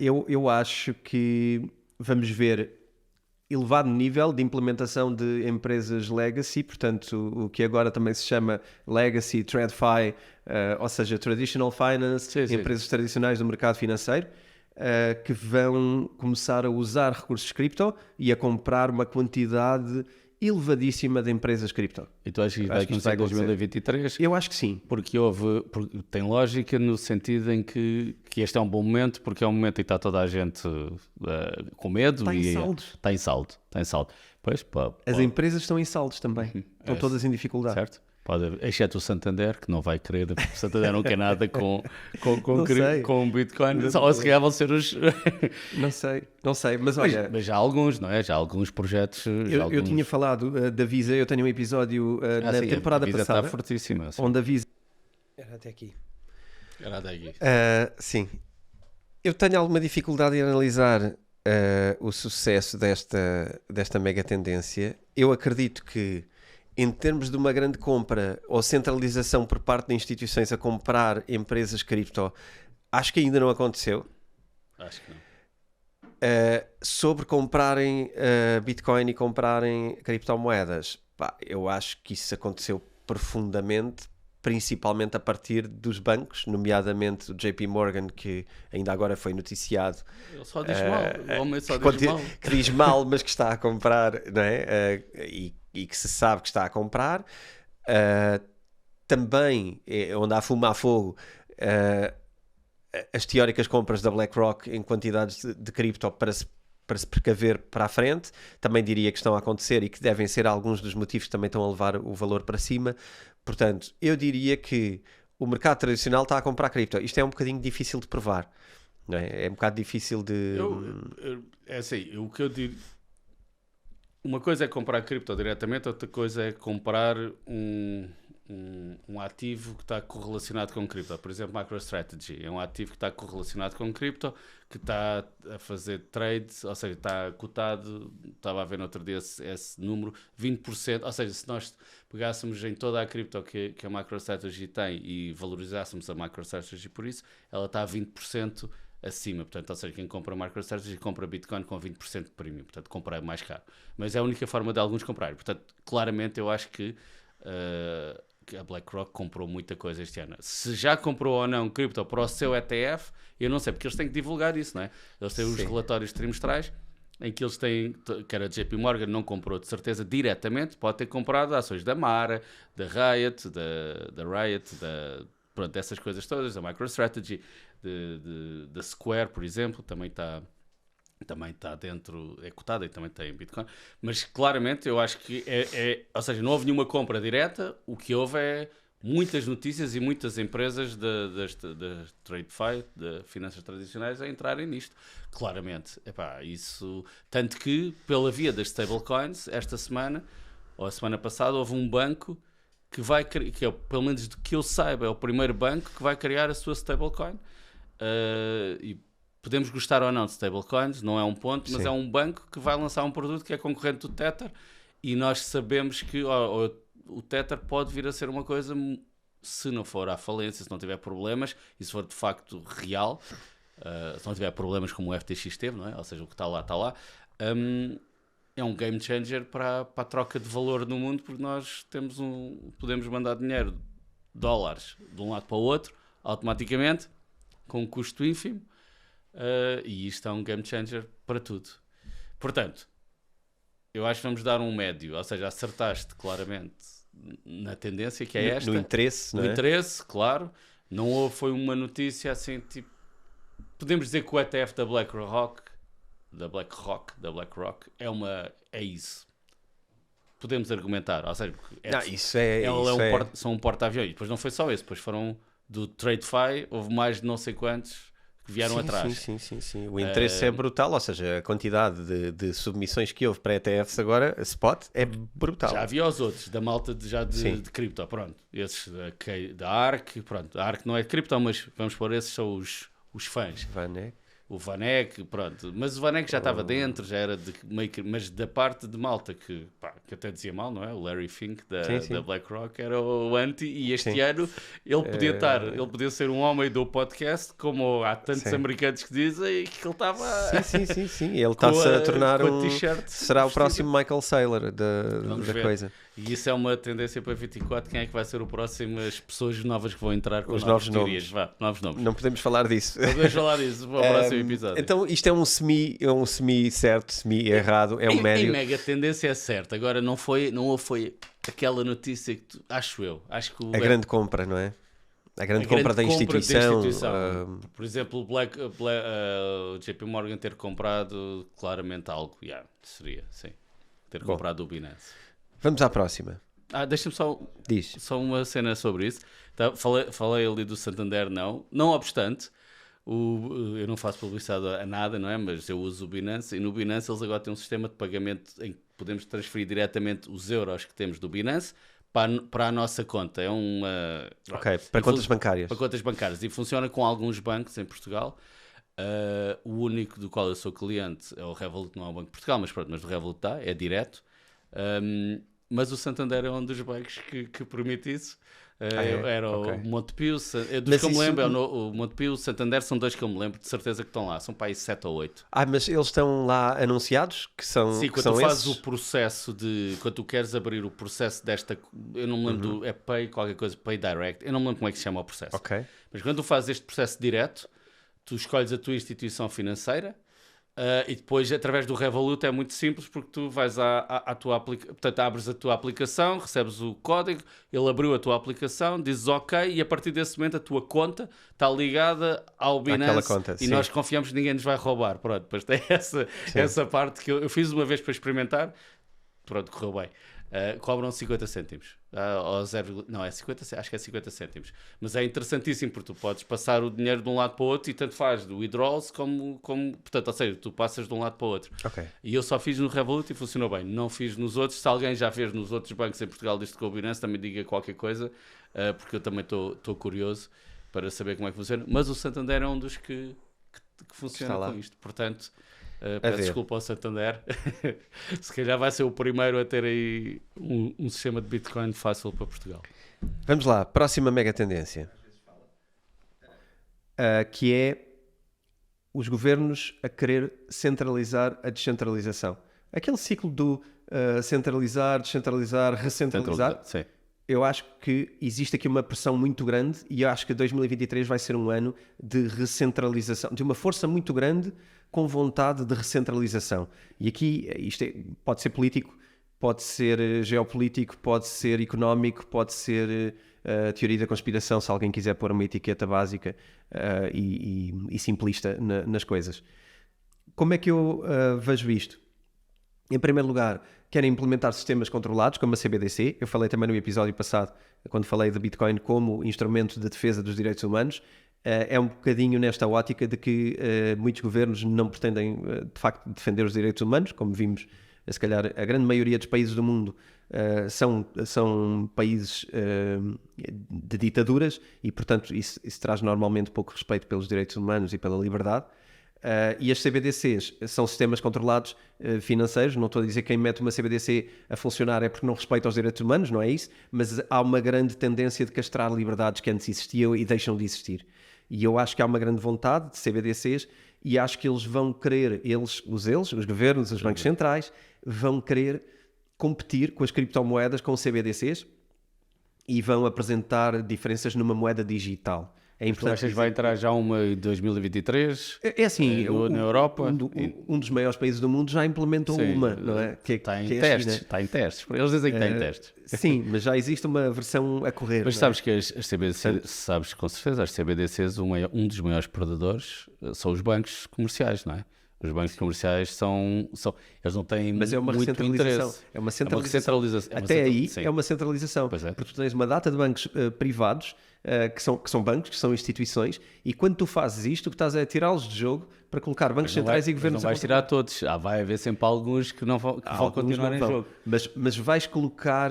Eu acho que vamos ver elevado nível de implementação de empresas legacy, portanto, o que agora também se chama legacy, TradFi, ou seja, traditional finance, Sim. empresas tradicionais do mercado financeiro, que vão começar a usar recursos cripto e a comprar uma quantidade elevadíssima de empresas cripto. E tu achas que vai Acho que isto acontecer vai em 2023? Eu acho que sim. Porque tem lógica no sentido em que este é um bom momento, porque é um momento em que está toda a gente com medo. Está em e saldo. Está em saldo. Pois, As empresas estão em saldos também. Estão todas em dificuldade. certo? Exceto o Santander, que não vai querer, porque o Santander não quer nada com Bitcoin. Ou se calhar vão ser os... Não sei, mas olha... Mas já há alguns, não é? Já há alguns projetos... Eu tinha falado da Visa, eu tenho um episódio na temporada a Visa passada, está fortíssima. Sim. onde a Visa... Era até aqui. Era daqui. Sim. Eu tenho alguma dificuldade em analisar o sucesso desta mega tendência. Eu acredito que, em termos de uma grande compra ou centralização por parte de instituições a comprar empresas cripto, acho que ainda não aconteceu. Acho que não. Sobre comprarem Bitcoin e comprarem criptomoedas, Pá, eu acho que isso aconteceu profundamente, principalmente a partir dos bancos, nomeadamente o JP Morgan, que ainda agora foi noticiado. Ele só diz mal, o homem só que, diz mal. que diz mal, mas que está a comprar, não é? E que se sabe que está a comprar. Também, onde há fumo há fogo, as teóricas compras da BlackRock em quantidades de cripto para se precaver para a frente, também diria que estão a acontecer e que devem ser alguns dos motivos que também estão a levar o valor para cima. Portanto, eu diria que o mercado tradicional está a comprar cripto. Isto é um bocadinho difícil de provar, não é? É um bocado difícil de... É assim, o que eu digo... Uma coisa é comprar cripto diretamente, outra coisa é comprar um ativo que está correlacionado com cripto. Por exemplo, MicroStrategy é um ativo que está correlacionado com cripto, que está a fazer trades, ou seja, está cotado, estava a ver no outro dia esse número, 20%, ou seja, se nós pegássemos em toda a cripto que a MicroStrategy tem e valorizássemos a MicroStrategy por isso, ela está a 20% acima, portanto, ou seja, quem compra MicroStrategy compra Bitcoin com 20% de premium, portanto, compra mais caro. Mas é a única forma de alguns comprarem. Portanto, claramente eu acho que a BlackRock comprou muita coisa este ano. Se já comprou ou não cripto para o seu ETF, eu não sei, porque eles têm que divulgar isso, não é? Eles têm os relatórios trimestrais em que eles têm, que era JP Morgan, não comprou de certeza diretamente, pode ter comprado ações da Mara, da Riot, pronto, dessas coisas todas, da MicroStrategy, da Square, por exemplo, também está dentro, é cotada e também tem Bitcoin, mas claramente eu acho que ou seja, não houve nenhuma compra direta, o que houve é muitas notícias e muitas empresas da TradeFi, de finanças tradicionais, a entrarem nisto, claramente. Epá, isso, tanto que, pela via das stablecoins, esta semana, ou a semana passada, houve um banco que vai criar, que é, pelo menos do que eu saiba, é o primeiro banco que vai criar a sua stablecoin, e podemos gostar ou não de stablecoins, não é um ponto, mas é um banco que vai lançar um produto que é concorrente do Tether, e nós sabemos que o Tether pode vir a ser uma coisa, se não for à falência, se não tiver problemas, e se for de facto real, se não tiver problemas como o FTX teve, não é? Ou seja, o que está lá, é um game changer para a troca de valor no mundo, porque nós podemos mandar dinheiro, dólares, de um lado para o outro, automaticamente, com um custo ínfimo, e isto é um game changer para tudo. Portanto, eu acho que vamos dar um médio, ou seja, acertaste claramente na tendência que é esta. No interesse, não é? No interesse, claro. Não foi uma notícia assim, tipo... Podemos dizer que o ETF da BlackRock é isso. Podemos argumentar, ou seja, são um porta-aviões. E depois não foi só esse, depois foram do TradeFi, houve mais de não sei quantos que vieram atrás. Sim. O interesse é brutal, ou seja, a quantidade de submissões que houve para ETFs agora, spot, é brutal. Já havia os outros, da malta de cripto, pronto. Esses da ARK, pronto. A ARK não é de cripto, mas vamos pôr, esses são os fãs. O Vanek, pronto. Mas o Vanek já estava dentro, já era mas da parte de malta que até dizia mal, não é? O Larry Fink da BlackRock era o anti, e este ano ele podia ser um homem do podcast, como há tantos americanos que dizem, que ele estava... Sim. Ele está-se a tornar será o próximo Michael Saylor da coisa. E isso é uma tendência para 24. Quem é que vai ser o próximo? As pessoas novas que vão entrar com os novas novos teorias. nomes. Novos nomes. Não podemos falar disso. Não podemos falar disso para o próximo episódio. Então isto é um semi certo, semi errado, é um médio. Em mega tendência é certo. Agora não foi aquela notícia que acho que a grande compra, não é? A grande compra da instituição. Por exemplo, o JP Morgan ter comprado claramente algo. Seria, sim. Ter comprado o Binance. Vamos à próxima. Deixa-me só uma cena sobre isso. Falei ali do Santander, não obstante, eu não faço publicidade a nada, não é? Mas eu uso o Binance, e no Binance eles agora têm um sistema de pagamento em que podemos transferir diretamente os euros que temos do Binance para a nossa conta. É uma... para contas bancárias. Para contas bancárias. E funciona com alguns bancos em Portugal. O único do qual eu sou cliente é o Revolut, não é o Banco de Portugal, mas do Revolut é direto. mas o Santander é um dos bancos que permite isso. Era Ok. o Montepio, dos Mas que eu me isso- lembro, o Montepio, o Santander são dois que eu me lembro, de certeza que estão lá, são para aí 7 ou 8. Mas eles estão lá anunciados? Que são, Sim, que quando são tu fazes esses? o processo quando tu queres abrir o processo desta, eu não me lembro, é Pay qualquer coisa, Pay Direct, eu não me lembro como é que se chama o processo. Ok. Mas quando tu fazes este processo direto, tu escolhes a tua instituição financeira e depois, através do Revolut, é muito simples porque tu vais à tua aplicação, portanto, abres a tua aplicação, recebes o código, ele abriu a tua aplicação, dizes OK e a partir desse momento a tua conta está ligada ao Binance conta, e sim. nós confiamos que ninguém nos vai roubar. Pronto, depois tem essa parte que eu fiz uma vez para experimentar. Pronto, correu bem. Cobram 50 cêntimos. Ou 0, não, é 50, acho que é 50 cêntimos. Mas é interessantíssimo porque tu podes passar o dinheiro de um lado para o outro e tanto faz do withdrawals como portanto, ou seja, tu passas de um lado para o outro. Ok. E eu só fiz no Revolut e funcionou bem. Não fiz nos outros. Se alguém já fez nos outros bancos em Portugal desde que o Binance, também diga qualquer coisa, porque eu também estou curioso para saber como é que funciona. Mas o Santander é um dos que funciona Está lá. com isto. Portanto, ver. peço desculpa ao Santander. Se calhar vai ser o primeiro a ter aí um sistema de Bitcoin fácil para Portugal. Vamos lá, próxima mega tendência. Que é os governos a querer centralizar a descentralização. Aquele ciclo do centralizar, descentralizar, recentralizar. Sim. Eu acho que existe aqui uma pressão muito grande e eu acho que 2023 vai ser um ano de recentralização, de uma força muito grande com vontade de recentralização. E aqui isto pode ser político, pode ser geopolítico, pode ser económico, pode ser teoria da conspiração, se alguém quiser pôr uma etiqueta básica e simplista nas coisas. Como é que eu vejo isto? Em primeiro lugar, querem implementar sistemas controlados, como a CBDC. Eu falei também no episódio passado, quando falei de Bitcoin como instrumento de defesa dos direitos humanos. É um bocadinho nesta ótica de que muitos governos não pretendem, de facto, defender os direitos humanos. Como vimos, se calhar, a grande maioria dos países do mundo são países de ditaduras e, portanto, isso traz normalmente pouco respeito pelos direitos humanos e pela liberdade. E as CBDCs são sistemas controlados financeiros. Não estou a dizer que quem mete uma CBDC a funcionar é porque não respeita os direitos humanos, não é isso, mas há uma grande tendência de castrar liberdades que antes existiam e deixam de existir. E eu acho que há uma grande vontade de CBDCs e acho que eles vão querer, os governos, os bancos centrais, vão querer competir com as criptomoedas, com CBDCs e vão apresentar diferenças numa moeda digital. É Tu importante achas que vai entrar já uma em 2023? É assim, Na Europa? Um dos maiores países do mundo já implementou Sim, uma, não é? Está em que é a testes. China. Está em testes. Eles dizem que está em testes. Sim, mas já existe uma versão a correr. Mas não é? sabes que as CBDCs, sabes com certeza, as CBDCs, um dos maiores predadores são os bancos comerciais, não é? Os bancos comerciais eles não têm Mas é uma muito recentralização. interesse. É uma centralização. É uma Até aí sim. é uma centralização. Pois é. Porque tu tens uma data de bancos privados que são bancos, que são instituições, e quando tu fazes isto, o que estás é tirá-los de jogo para colocar bancos centrais e governos Não vais tirar todos. Vai haver sempre alguns que vão continuar em jogo. Mas vais colocar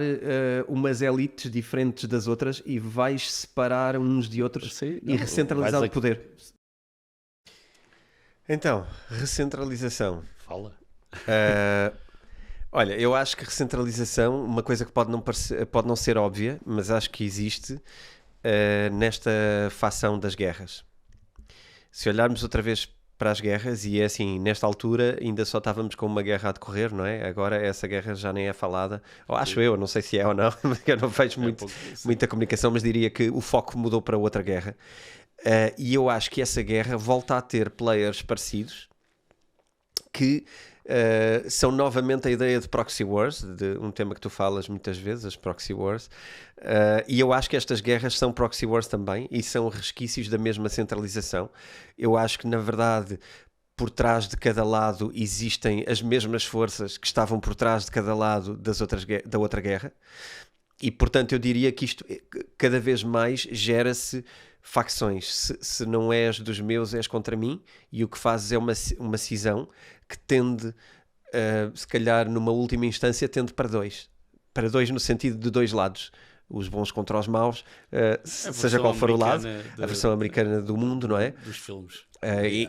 umas elites diferentes das outras e vais separar uns de outros Sim, e não, recentralizar vais o poder. Então, recentralização. Fala. Olha, eu acho que recentralização, uma coisa que pode não ser óbvia, mas acho que existe nesta facção das guerras. Se olharmos outra vez para as guerras, e é assim, nesta altura ainda só estávamos com uma guerra a decorrer, não é? Agora essa guerra já nem é falada, ou acho eu, não sei se é ou não, eu não vejo muita comunicação, mas diria que o foco mudou para outra guerra. E eu acho que essa guerra volta a ter players parecidos que são novamente a ideia de proxy wars, de um tema que tu falas muitas vezes, as proxy wars, e eu acho que estas guerras são proxy wars também e são resquícios da mesma centralização. Eu acho que, na verdade, por trás de cada lado existem as mesmas forças que estavam por trás de cada lado da outra guerra. E, portanto, eu diria que isto cada vez mais gera-se facções. Se não és dos meus, és contra mim, e o que fazes é uma cisão que tende, se calhar, numa última instância, tende para dois. Para dois no sentido de dois lados. os bons contra os maus, seja qual for o lado, a versão americana do mundo, não é? Dos filmes.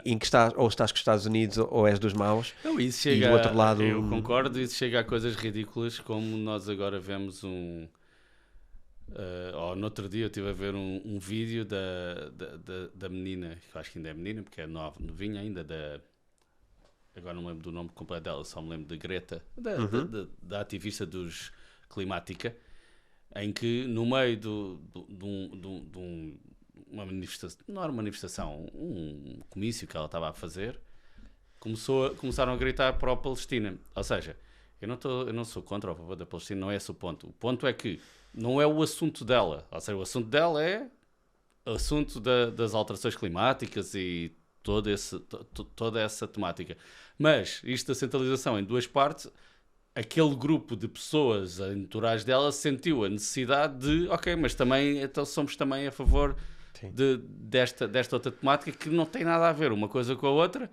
Em que estás, ou estás com os Estados Unidos ou és dos maus. Não, isso chega, e do outro lado... Eu concordo, isso chega a coisas ridículas, como nós agora vemos no outro dia eu estive a ver um vídeo da menina, que eu acho que ainda é menina, porque é novinha ainda, agora não me lembro do nome completo dela, só me lembro de Greta, da ativista dos Climática, em que no meio de uma manifestação, não era uma manifestação, um comício que ela estava a fazer, começaram a gritar para a Palestina. Ou seja, eu não sou contra ou a favor da Palestina, não é esse o ponto. O ponto é que não é o assunto dela. Ou seja, o assunto dela é o assunto das alterações climáticas e toda essa temática. Mas isto da centralização em duas partes, aquele grupo de pessoas entourage dela sentiu a necessidade de, ok, mas também então somos também a favor desta outra temática que não tem nada a ver uma coisa com a outra.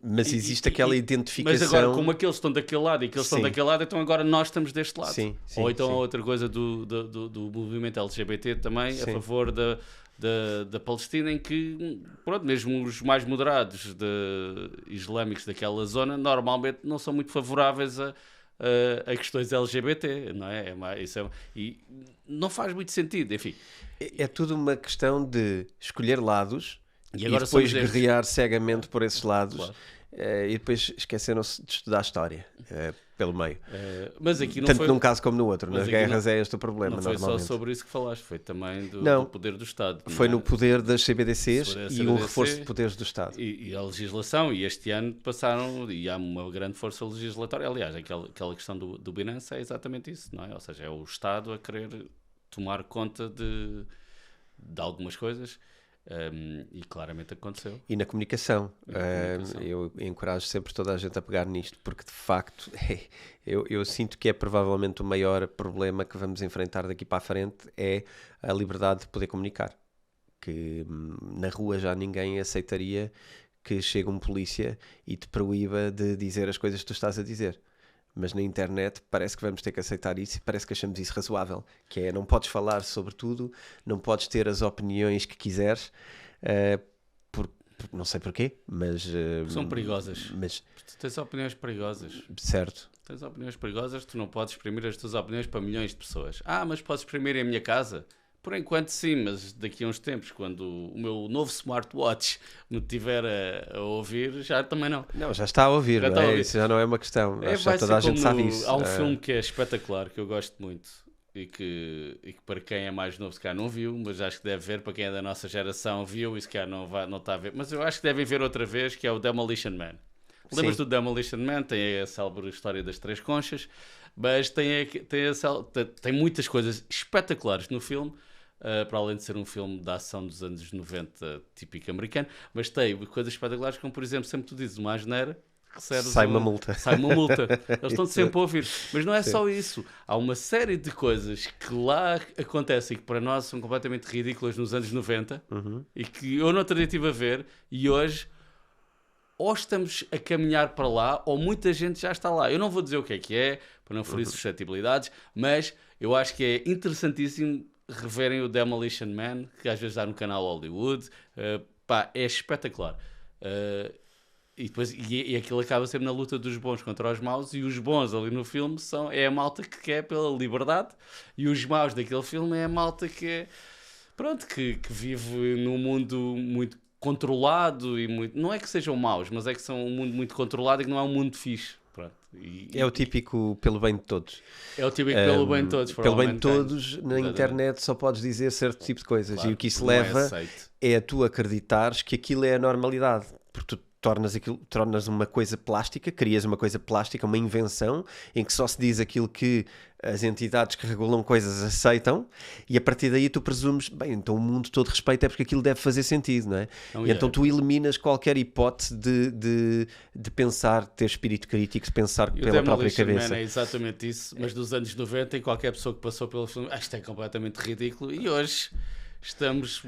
Mas existe aquela identificação. Mas agora, como aqueles estão daquele lado e aqueles estão daquele lado, então agora nós estamos deste lado. Ou então a outra coisa do movimento LGBT também, a favor da Palestina, em que, pronto, mesmo os mais moderados islâmicos daquela zona normalmente não são muito favoráveis a questões LGBT, não é? E não faz muito sentido, enfim. É tudo uma questão de escolher lados e depois guerrear cegamente por esses lados. Claro. E depois esqueceram-se de estudar a história pelo meio. Mas aqui não Tanto foi... num caso como no outro. Nas guerras é este o problema. Não foi só sobre isso que falaste, foi também do poder do Estado. Foi no poder das CBDCs e um reforço de poderes do Estado. E a legislação, e este ano passaram, e há uma grande força legislatória. Aliás, aquela questão do Binance é exatamente isso, não é? Ou seja, é o Estado a querer tomar conta de algumas coisas. E claramente aconteceu. E na comunicação, eu encorajo sempre toda a gente a pegar nisto, porque de facto eu sinto que é provavelmente o maior problema que vamos enfrentar daqui para a frente, é a liberdade de poder comunicar. Que na rua já ninguém aceitaria que chegue um polícia e te proíba de dizer as coisas que tu estás a dizer. Mas na internet parece que vamos ter que aceitar isso e parece que achamos isso razoável, que é, não podes falar sobre tudo, não podes ter as opiniões que quiseres, não sei porquê, mas... são perigosas. Mas, tu tens opiniões perigosas. Certo. Tens opiniões perigosas, tu não podes exprimir as tuas opiniões para milhões de pessoas. Mas podes exprimir em minha casa? Por enquanto sim, mas daqui a uns tempos, quando o meu novo smartwatch me estiver a ouvir, já também não. Não, já está a ouvir, não é? Isso já não é uma questão. Já toda a gente sabe isso. Há um filme que é espetacular, que eu gosto muito, e que para quem é mais novo se calhar não viu, mas acho que deve ver, para quem é da nossa geração viu e se calhar não está a ver. Mas eu acho que devem ver outra vez, que é o Demolition Man. Lembras do Demolition Man? Tem a célebre história das três conchas, mas tem muitas coisas espetaculares no filme. Para além de ser um filme de ação dos anos 90 típico americano, mas tem coisas espetaculares, como por exemplo, sempre tu dizes uma asneira, sai uma multa. Eles estão sempre a ouvir, mas não é só isso, há uma série de coisas que lá acontecem que para nós são completamente ridículas nos anos 90 e que eu não teria estive a ver, e hoje ou estamos a caminhar para lá ou muita gente já está lá. Eu não vou dizer o que é para não ferir suscetibilidades, mas eu acho que é interessantíssimo reverem o Demolition Man, que às vezes dá no canal Hollywood. É espetacular. E aquilo acaba sempre na luta dos bons contra os maus, e os bons ali no filme é a malta que quer pela liberdade, e os maus daquele filme é a malta que vive num mundo muito controlado e muito... Não é que sejam maus, mas é que são um mundo muito controlado e que não é um mundo fixe. É o típico pelo bem de todos. É o típico pelo bem de todos. Pelo bem de todos, na internet só podes dizer certo tipo de coisas. Claro, e o que isso leva é tu acreditares que aquilo é a normalidade. Porque tu tornas uma coisa plástica, crias uma coisa plástica, uma invenção, em que só se diz aquilo que as entidades que regulam coisas aceitam, e a partir daí tu presumes, bem, então o mundo todo respeita, é porque aquilo deve fazer sentido, não é? Então tu eliminas qualquer hipótese de pensar, ter espírito crítico, de pensar pela própria cabeça. Man é exatamente isso, mas dos anos 90, e qualquer pessoa que passou pelo filme, isto é completamente ridículo, e hoje estamos...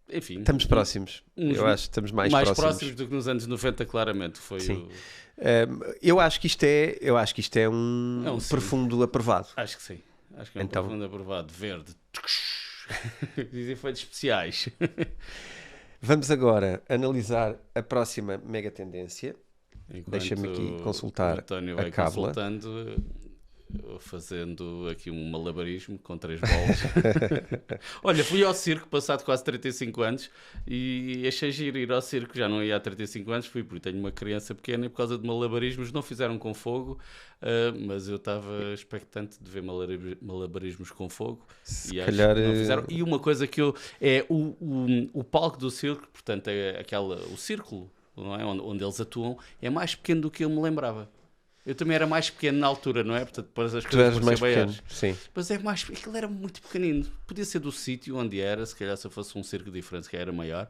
Enfim, estamos próximos. Eu acho que estamos mais próximos do que nos anos 90, claramente. Eu acho que isto é um profundo aprovado. Acho que sim. Acho que é um Então- profundo aprovado. Verde. Diz efeitos especiais. Vamos agora analisar a próxima mega tendência. Enquanto Deixa-me aqui consultar o António a vai cábula. consultando, eu fazendo aqui um malabarismo com 3 bolas. Olha, fui ao circo passado quase 35 anos e achei giro ir ao circo. Já não ia há 35 anos, fui porque tenho uma criança pequena e por causa de malabarismos não fizeram com fogo, mas eu estava expectante de ver malabarismos com fogo. Se E acho calhar, que não fizeram. E uma coisa que eu... É o palco do circo, portanto, é o círculo, não é? Onde eles atuam, é mais pequeno do que eu me lembrava. Eu também era mais pequeno na altura, não é? Portanto, depois as Tu coisas eras mais pareciam pequeno, maiores. sim. Mas é mais... Aquilo era muito pequenino. Podia ser do sítio onde era, se calhar se eu fosse um circo diferente, se calhar era maior.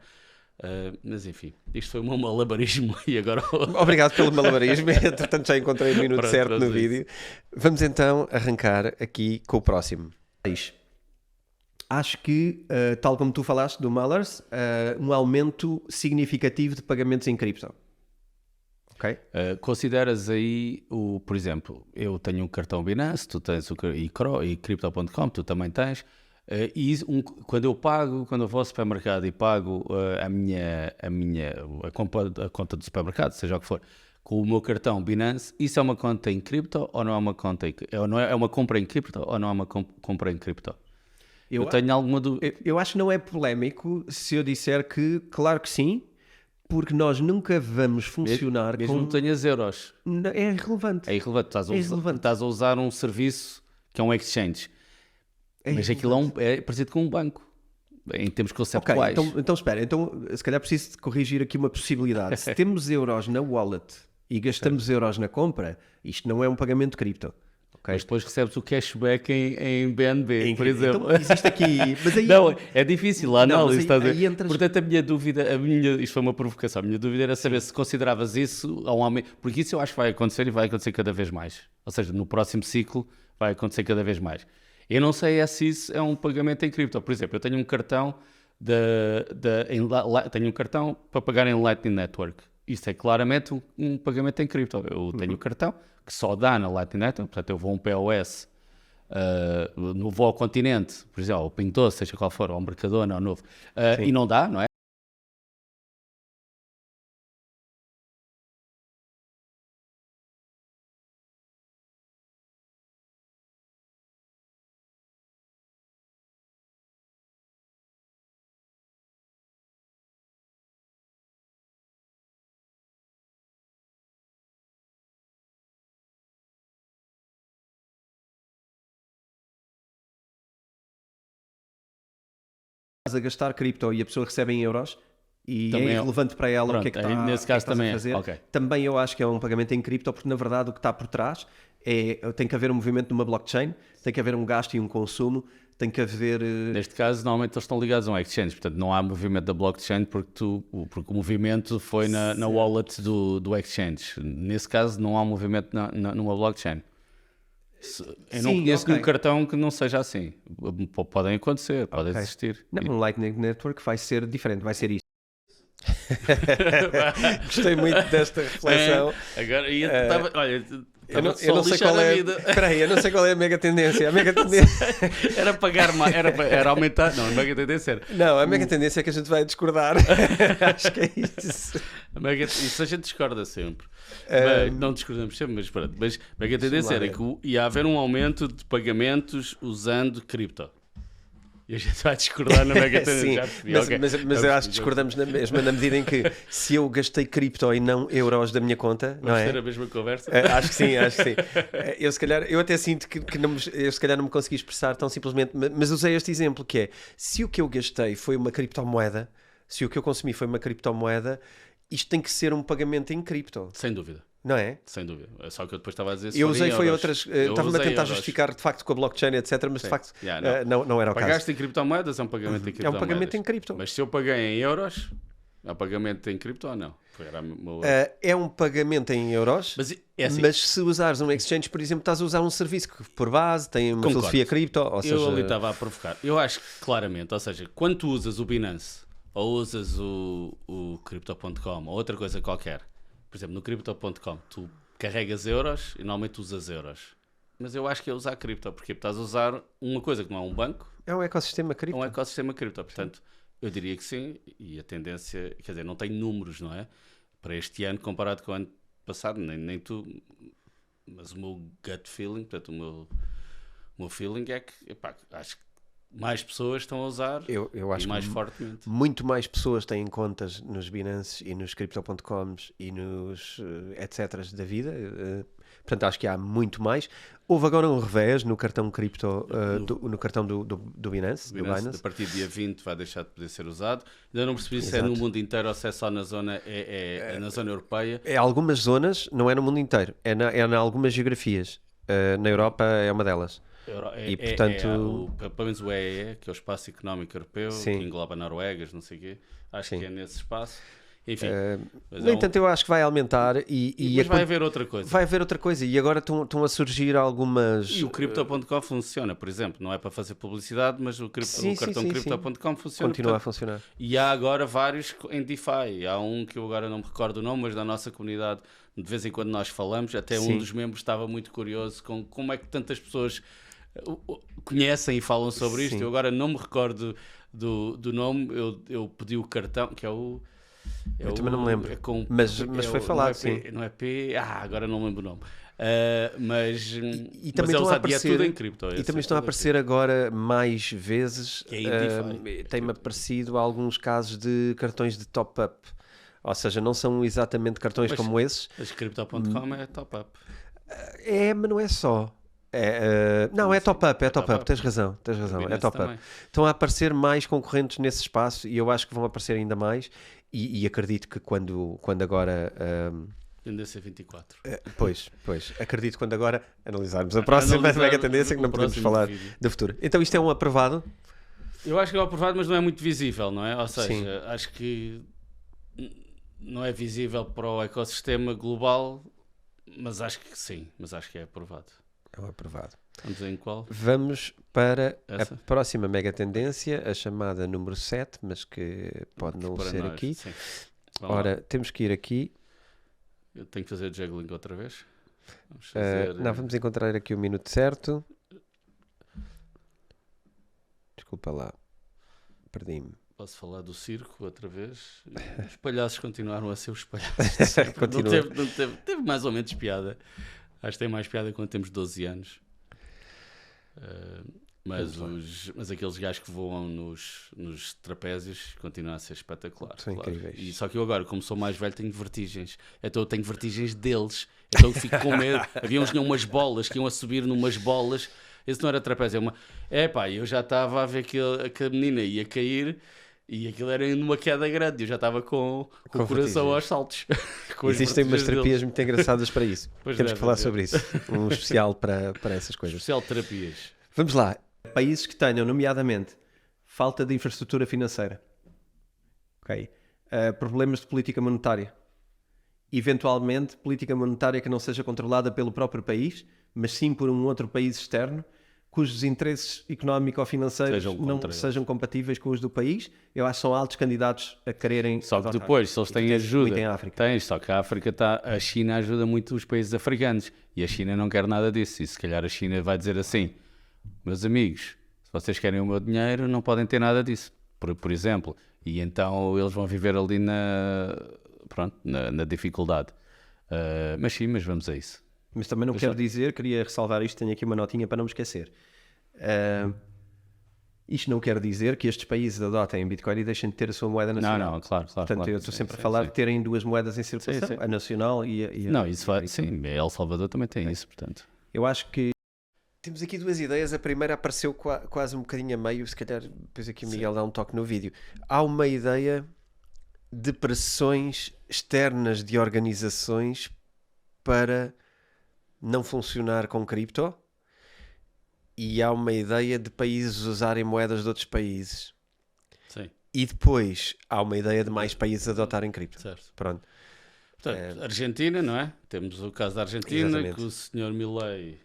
Mas enfim, isto foi o meu malabarismo e agora... Obrigado pelo malabarismo. Entretanto, já encontrei o minuto Pronto, certo no vamos a isso. vídeo. Vamos então arrancar aqui com o próximo. Acho que, tal como tu falaste do Mullers, um aumento significativo de pagamentos em cripto. Ok? Consideras aí, por exemplo, eu tenho um cartão Binance, tu tens e Crypto.com, tu também tens, quando eu vou ao supermercado e pago a conta do supermercado, seja o que for, com o meu cartão Binance, isso é uma conta em cripto ou não é uma conta é uma compra em cripto ou não é uma compra em cripto? Eu tenho alguma dúvida. Eu acho que não é polémico se eu disser que, claro que sim, porque nós nunca vamos funcionar Mesmo com... que tenhas euros. É irrelevante. É irrelevante. irrelevante. Estás a usar um serviço que é um exchange. Mas aquilo é parecido com um banco, em termos Ok, conceptuais. então espera. Então, se calhar preciso de corrigir aqui uma possibilidade. Se temos euros na wallet e gastamos euros na compra, isto não é um pagamento cripto. Ok? Mas depois recebes o cashback em BNB, por exemplo. Então, existe aqui... Mas aí... Não, é difícil a Não, análise. mas estás a ver? aí entras- Portanto, a minha dúvida, isto foi uma provocação, a minha dúvida era saber se consideravas isso a um aumento, porque isso eu acho que vai acontecer e vai acontecer cada vez mais. Ou seja, no próximo ciclo vai acontecer cada vez mais. Eu não sei se isso é um pagamento em cripto. Por exemplo, eu tenho um cartão tenho um cartão para pagar em Lightning Network. Isso é claramente um pagamento em cripto. Eu tenho um cartão que só dá na Lightning Network, portanto eu vou a um POS, vou ao Continente, por exemplo, ao Pingo Doce, seja qual for, ao Mercadona, ao Novo, e não dá, não é? A gastar cripto e a pessoa recebe em euros e Também é é- irrelevante para ela Pronto, o que é que aí está, nesse o que é que caso estás também a é. fazer. Ok. Também eu acho que é um pagamento em cripto porque na verdade o que está por trás tem que haver um movimento numa blockchain, tem que haver um gasto e um consumo, tem que haver... Neste caso, normalmente eles estão ligados a um exchange, portanto não há movimento da blockchain porque o movimento foi na wallet do exchange. Nesse caso, não há movimento numa blockchain. Eu não Sim, conheço ok. nenhum cartão que não seja assim. Podem acontecer, pode Ok. existir. Não, um Lightning Network vai ser diferente, vai ser isto. Gostei muito desta reflexão. Agora, olha, Eu não só sei lixar qual a é. vida. Espera aí, eu não sei qual é a mega tendência. A mega tendência. Era pagar mais, era aumentar. Não, a mega tendência era. Não, a mega tendência é que a gente vai discordar. Acho que é isso. Isso a gente discorda sempre. Um, Não discordamos sempre, mas pronto. Mas a mega tendência lá era ver. que ia haver um aumento de pagamentos usando cripto. E a gente vai discordar na mega tendência. Sim, Já percebi, mas, ok. mas Já eu percebi, acho que discordamos na mesma, na medida em que se eu gastei cripto e não euros da minha conta, não Vamos é? ter a mesma conversa. Acho que sim, acho que sim. Eu até sinto que eu se calhar não me consegui expressar tão simplesmente, mas usei este exemplo que é, se o que eu gastei foi uma criptomoeda, se o que eu consumi foi uma criptomoeda, isto tem que ser um pagamento em cripto, Sem dúvida. não é? Sem dúvida. É só que eu depois estava a dizer se Eu forem usei foi euros. outras, Eu estava-me a usei tentar euros. justificar de facto com a blockchain, etc, mas de facto Yeah, não era o caso. Pagaste em criptomoedas, é um pagamento em É um criptomoedas. pagamento em cripto. Mas se eu paguei em euros, é um pagamento em cripto ou não? Era É um pagamento em euros, Mas é assim, mas se usares um exchange, por exemplo, estás a usar um serviço que por base tem uma Concordo. filosofia cripto, ou seja... eu ali estava a provocar. Eu acho que claramente, ou seja, quando tu usas o Binance ou usas o Crypto.com ou outra coisa qualquer, por exemplo, no Crypto.com tu carregas euros e normalmente usas euros. Mas eu acho que é usar cripto, porque estás a usar uma coisa que não é um banco, É um ecossistema é cripto. um ecossistema cripto. Portanto, eu diria que sim, e a tendência, quer dizer, não tem números, não é? Para este ano comparado com o ano passado, nem tu, mas o meu gut feeling, portanto, o meu feeling é que, epá, acho que mais pessoas estão a usar Eu acho e mais que fortemente. muito mais pessoas têm contas nos Binance e nos Crypto.coms e nos etc. da vida. Portanto, acho que há muito mais. Houve agora um revés no cartão cripto, no cartão do Binance. O Binance, a partir do dia 20 vai deixar de poder ser usado. Ainda não percebi se é Exato. no mundo inteiro ou se é só na zona, é na zona europeia. É algumas zonas, não é no mundo inteiro, é em algumas geografias. Na Europa é uma delas. E, portanto- Pelo menos o EEE, que é o Espaço Económico Europeu, Sim. que engloba Noruegas, não sei o quê. Acho Sim. que é nesse espaço. Enfim, mas No entanto, eu acho que vai aumentar e depois vai haver outra coisa. vai haver outra coisa. E agora estão a surgir algumas. E o Crypto.com funciona, por exemplo. Não é para fazer publicidade, mas o Sim, cartão sim, Crypto.com funciona. Continua a portanto, funcionar. e há agora vários em DeFi. Há um que eu agora não me recordo o nome, mas da nossa comunidade, de vez em quando nós falamos, até Sim. um dos membros estava muito curioso com como é que tantas pessoas conhecem e falam sobre isto. Sim. Eu agora não me recordo do nome. Eu pedi o cartão, que é o... Eu também não me lembro. Mas foi falado, sim. Não é P... agora não me lembro o nome. Mas E mas também é estão a usado, e é aparecer, tudo em cripto. e também estão a aparecer agora mais vezes. Que é em DeFi. Tem-me aparecido alguns casos de cartões de top-up. Ou seja, não são exatamente cartões Mas- como esses. Mas Crypto.com é top-up. Mas não é só. Não, é Sim, top-up, é é top-up. top-up. Tens razão, é Binance top-up. também. Estão a aparecer mais concorrentes nesse espaço e eu acho que vão aparecer ainda mais. E acredito que quando agora. Tendência 24. Pois, acredito que quando agora analisarmos a próxima mega tendência, que não o podemos próximo falar vídeo. do futuro. Então isto é um aprovado? Eu acho que é aprovado, mas não é muito visível, não é? Ou seja, Sim. acho que não é visível para o ecossistema global, mas acho que sim, mas acho que é aprovado. É um aprovado. Vamos em qual? Vamos para Essa? a próxima mega tendência, a chamada número 7, mas que pode não Para ser nós, aqui. sim. Vamos lá. Ora, temos que ir aqui. Eu tenho que fazer juggling outra vez. Vamos Não, vamos encontrar aqui o minuto certo. Desculpa lá, perdi-me. Posso falar do circo outra vez? Os palhaços continuaram a ser os palhaços. de sempre. Não Continua. teve mais ou menos piada. Acho que tem mais piada quando temos 12 anos. Mas aqueles gajos que voam nos trapézios continuam a ser espetaculares. São claro. incríveis. E só que eu agora, como sou mais velho, tenho vertigens. Então eu tenho vertigens deles. Então eu fico com medo. Havia uns que tinham umas bolas, que iam a subir numas bolas. Esse não era trapézio. Eu já estava a ver que a menina ia cair e aquilo era numa queda grande. Eu já estava com o coração vertigens. aos saltos. Com as Existem umas vertigens terapias deles. muito engraçadas para isso. Pois Temos deve que falar haver. sobre isso. Um especial para essas coisas. Especial de terapias. Vamos lá. Países que tenham, nomeadamente, falta de infraestrutura financeira, ok? Problemas de política monetária, eventualmente política monetária que não seja controlada pelo próprio país, mas sim por um outro país externo, cujos interesses económico ou financeiros Sejam não contra eles. sejam compatíveis com os do país. Eu acho que são altos candidatos a quererem Só que adotar. depois, se eles E têm tens ajuda, muito em África. tens, só que a África a China ajuda muito os países africanos e a China não quer nada disso. E se calhar a China vai dizer assim: meus amigos, se vocês querem o meu dinheiro, não podem ter nada disso, por exemplo. E então eles vão viver ali na dificuldade. Mas vamos a isso. Mas também não quero dizer, queria ressalvar isto, tenho aqui uma notinha para não me esquecer. Isto não quer dizer que estes países adotem Bitcoin e deixem de ter a sua moeda nacional. Não, claro. Portanto, claro. eu estou sempre Sim, a falar sim. de terem duas moedas em circulação, Sim. a nacional e a... Não, isso vai, sim, El Salvador também tem isso, portanto. Eu acho que Temos aqui duas ideias. A primeira apareceu quase um bocadinho a meio, se calhar depois aqui o Miguel dá um toque no vídeo. Há uma ideia de pressões externas de organizações para não funcionar com cripto, e há uma ideia de países usarem moedas de outros países. Sim, E depois há uma ideia de mais países adotarem cripto. certo. Pronto. Portanto, Argentina, não é? Temos o caso da Argentina, Exatamente. que o senhor Milei,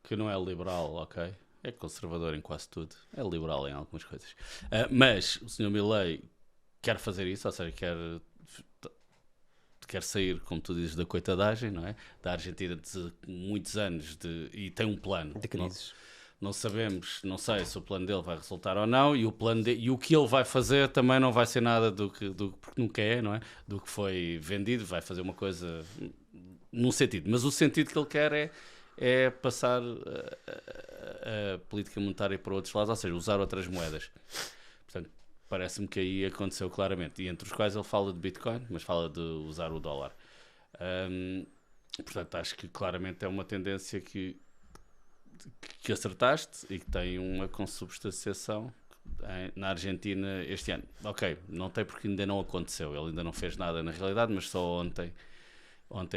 que não é liberal, ok? É conservador em quase tudo. É liberal em algumas coisas. Mas o senhor Milei quer fazer isso, ou seja, quer sair, como tu dizes, da coitadagem, não é? Da Argentina de muitos anos e tem um plano. De crises. Não sabemos, não sei se o plano dele vai resultar ou não, e o que ele vai fazer também não vai ser nada porque nunca é, não é? Do que foi vendido, vai fazer uma coisa num sentido. Mas o sentido que ele quer é passar a política monetária para outros lados, ou seja, usar outras moedas. Portanto, parece-me que aí aconteceu claramente. E entre os quais ele fala de Bitcoin, mas fala de usar o dólar. Portanto, acho que claramente é uma tendência que acertaste e que tem uma consubstanciação na Argentina este ano. Ok, não tem porque ainda não aconteceu, ele ainda não fez nada na realidade, mas só ontem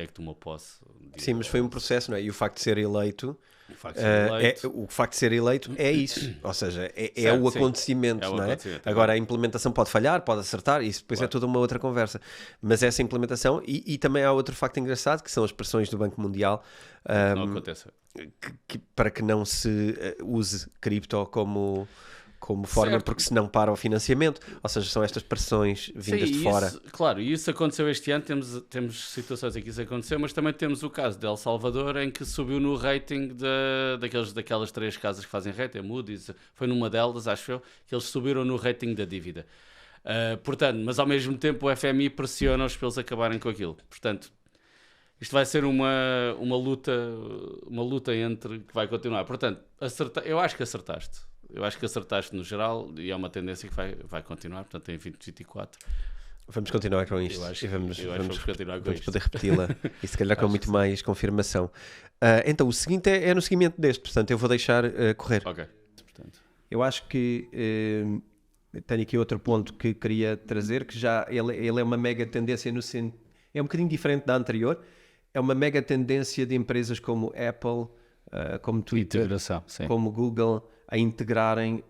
é que tomou posse. Sim, mas foi um processo, não é? E o facto de ser eleito, O facto de ser eleito. o facto de ser eleito é isso, ou seja, é Certo, o sim. acontecimento, É o não é? acontecimento, Agora a implementação pode falhar, pode acertar, isso depois é Claro. toda uma outra conversa. Mas essa implementação, e também há outro facto engraçado, que são as pressões do Banco Mundial, Não acontece. para que não se use cripto como forma, Certo. porque senão para o financiamento, ou seja, são estas pressões vindas Sim, de e fora. isso, claro, e isso aconteceu este ano, temos situações em que isso aconteceu, mas também temos o caso de El Salvador, em que subiu no rating daquelas 3 casas que fazem rating, a Moody's, foi numa delas, acho eu, que eles subiram no rating da dívida. Portanto, mas ao mesmo tempo o FMI pressiona-os para eles acabarem com aquilo. Portanto, isto vai ser uma luta entre que vai continuar. Portanto, eu acho que acertaste. Eu acho que acertaste no geral e é uma tendência que vai continuar, portanto em 2024. Vamos continuar com isto Eu acho e vamos continuar com vamos isto. poder repeti-la e se calhar com Acho muito que sim. mais confirmação. Então, o seguinte é no seguimento deste, portanto eu vou deixar correr. Ok. Portanto, Eu acho que tenho aqui outro ponto que queria trazer, que já ele é uma mega tendência é um bocadinho diferente da anterior, é uma mega tendência de empresas como Apple, como Twitter, integração, sim. como Google, a integrarem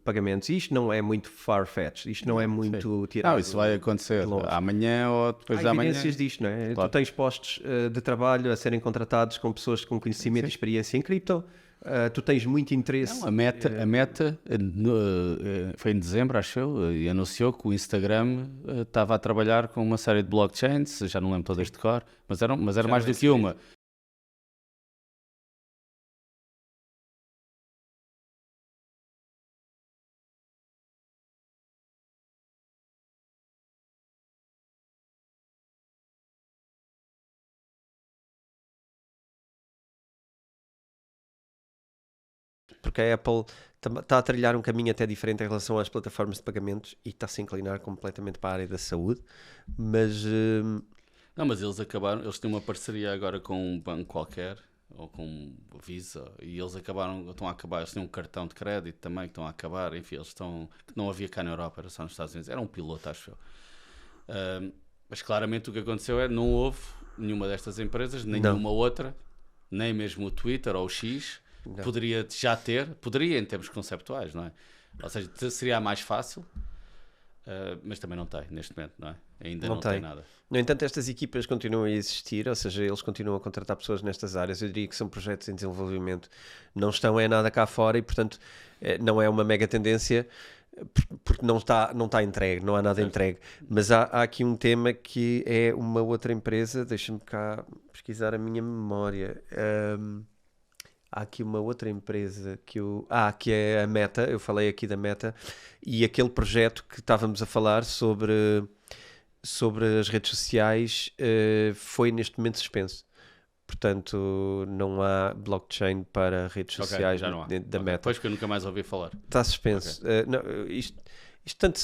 pagamentos. Isto não é muito far-fetched, isto não é muito tirado. Não, isso vai acontecer de longe. amanhã ou depois Há de amanhã. evidências disto, não é? Claro. Tu tens postos de trabalho a serem contratados com pessoas com conhecimento e experiência em cripto. Tu tens muito interesse. Não, a Meta foi em dezembro, acho eu, e anunciou que o Instagram estava a trabalhar com uma série de blockchains, já não lembro todas de cor, mas era mais do que uma. Porque a Apple está a trilhar um caminho até diferente em relação às plataformas de pagamentos e está a se inclinar completamente para a área da saúde, mas Não, mas eles têm uma parceria agora com um banco qualquer, ou com o Visa, e eles estão a acabar, eles têm um cartão de crédito também que estão a acabar, enfim, que não havia cá na Europa, era só nos Estados Unidos, era um piloto, acho eu. Mas claramente o que aconteceu não houve nenhuma destas empresas, nenhuma outra, nem mesmo o Twitter ou o X, poderia já ter, poderia em termos conceptuais, não é? Ou seja, seria mais fácil, mas também não tem neste momento, não é? Ainda não tem nada. No entanto, estas equipas continuam a existir, ou seja, eles continuam a contratar pessoas nestas áreas. Eu diria que são projetos em desenvolvimento, não estão nada cá fora e, portanto, não é uma mega tendência porque não está entregue, não há nada entregue. Mas há aqui um tema que é uma outra empresa, deixa-me cá pesquisar a minha memória. Há aqui uma outra empresa que é a Meta, eu falei aqui da Meta, e aquele projeto que estávamos a falar sobre as redes sociais foi neste momento suspenso. Portanto, não há blockchain para redes sociais já não há. dentro da Meta. Pois que eu nunca mais ouvi falar. Está suspenso. Isto tanto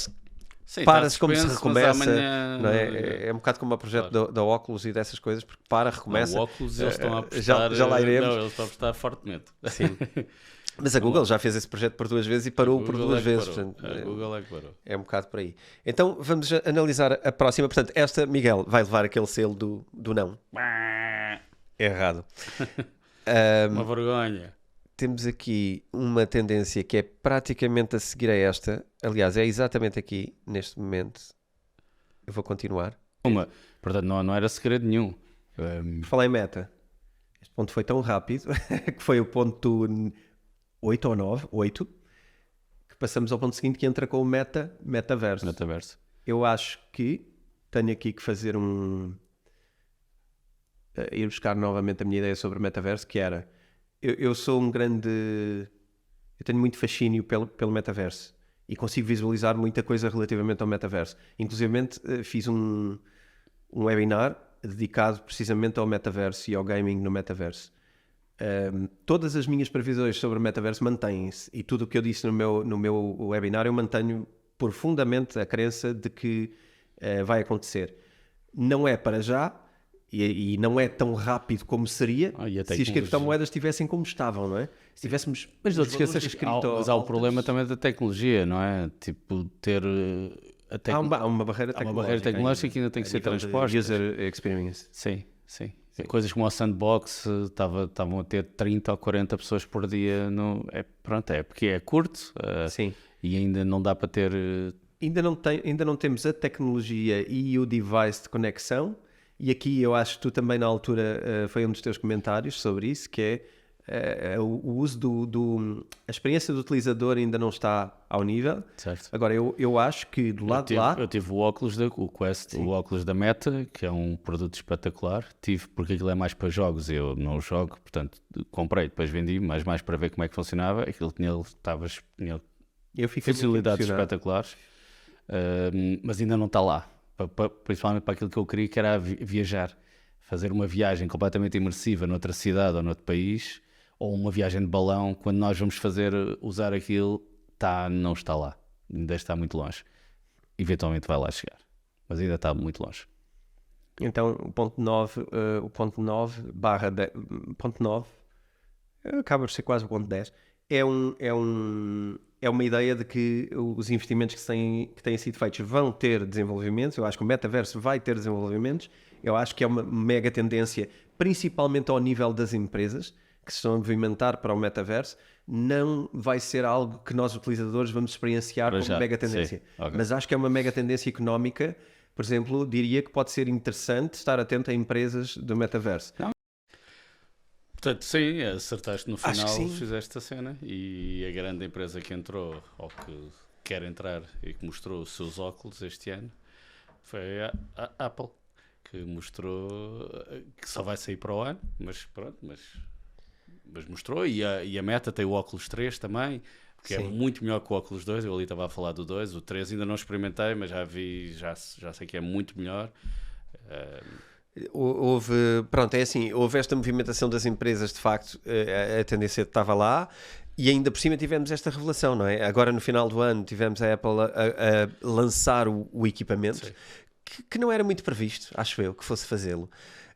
Sim, para-se como se suspenso, mas recomeça. amanhã- Não é um bocado como o projeto da Oculus e dessas coisas, porque recomeça. Não, o óculos eles estão a apostar. Já lá iremos. Não, eles estão a apostar fortemente. Sim. Mas a Google já fez esse projeto por 2 vezes e parou por 2 vezes. Portanto, A Google é que parou. é um bocado por aí. Então vamos analisar a próxima. Portanto, esta, Miguel, vai levar aquele selo do não. Errado. Uma vergonha. Temos aqui uma tendência que é praticamente a seguir a esta. Aliás, é exatamente aqui, neste momento. Eu vou continuar. Portanto, não era segredo nenhum. Por falar em meta, este ponto foi tão rápido que foi o ponto 8 ou 9, 8, que passamos ao ponto seguinte que entra com o metaverso. Metaverso. Eu acho que tenho aqui que fazer ir buscar novamente a minha ideia sobre o metaverso, que era, eu sou um grande... Eu tenho muito fascínio pelo metaverso e consigo visualizar muita coisa relativamente ao metaverso. Inclusivamente fiz um webinar dedicado precisamente ao metaverso e ao gaming no metaverso. Todas as minhas previsões sobre o metaverso mantêm-se, e tudo o que eu disse no meu webinar eu mantenho profundamente a crença de que vai acontecer. Não é para já e não é tão rápido como seria se as criptomoedas estivessem como estavam, não é? Se tivéssemos... Mas não te esqueças que mas há o problema também da tecnologia, não é? Tipo, ter... Há uma barreira tecnológica. Há uma barreira tecnológica que ainda tem que ser transposta. User experience. Sim. Coisas como o Sandbox, estavam a ter 30 ou 40 pessoas por dia. Porque é curto Sim. E ainda não dá para ter... Ainda não temos a tecnologia e o device de conexão, e aqui eu acho que tu também na altura foi um dos teus comentários sobre isso, que é o uso a experiência do utilizador ainda não está ao nível. Certo. Agora, eu acho que do lado de lá... Eu tive o óculos, o Quest, o óculos da Meta, que é um produto espetacular. Tive, porque aquilo é mais para jogos, eu não jogo, portanto comprei, depois vendi, mas mais para ver como é que funcionava. Aquilo tinha funcionalidades espetaculares, mas ainda não está lá. Principalmente para aquilo que eu queria, que era viajar. Fazer uma viagem completamente imersiva noutra cidade ou noutro país, ou uma viagem de balão, quando nós vamos usar aquilo, não está lá. Ainda está muito longe. Eventualmente vai lá chegar, mas ainda está muito longe. Então, o ponto 9 acaba por ser quase o ponto 10, é uma ideia de que os investimentos que têm sido feitos vão ter desenvolvimentos. Eu acho que o metaverso vai ter desenvolvimentos. Eu acho que é uma mega tendência, principalmente ao nível das empresas que se estão a movimentar para o metaverso. Não vai ser algo que nós utilizadores vamos experienciar como mega tendência. Sim, okay. Mas acho que é uma mega tendência económica. Por exemplo, diria que pode ser interessante estar atento a empresas do metaverso. Não. Portanto, sim, acertaste no final, fizeste a cena, e a grande empresa que entrou, ou que quer entrar e que mostrou os seus óculos este ano, foi a Apple, que mostrou que só vai sair para o ano, mas pronto, mas mostrou, e a Meta tem o Oculus 3 também, que é muito melhor que o Oculus 2, eu ali estava a falar do 2, o 3 ainda não experimentei, mas já vi, já sei que é muito melhor. Houve esta movimentação das empresas, de facto, a tendência estava lá, e ainda por cima tivemos esta revelação, não é? Agora no final do ano tivemos a Apple a lançar o equipamento, que não era muito previsto, acho eu, que fosse fazê-lo.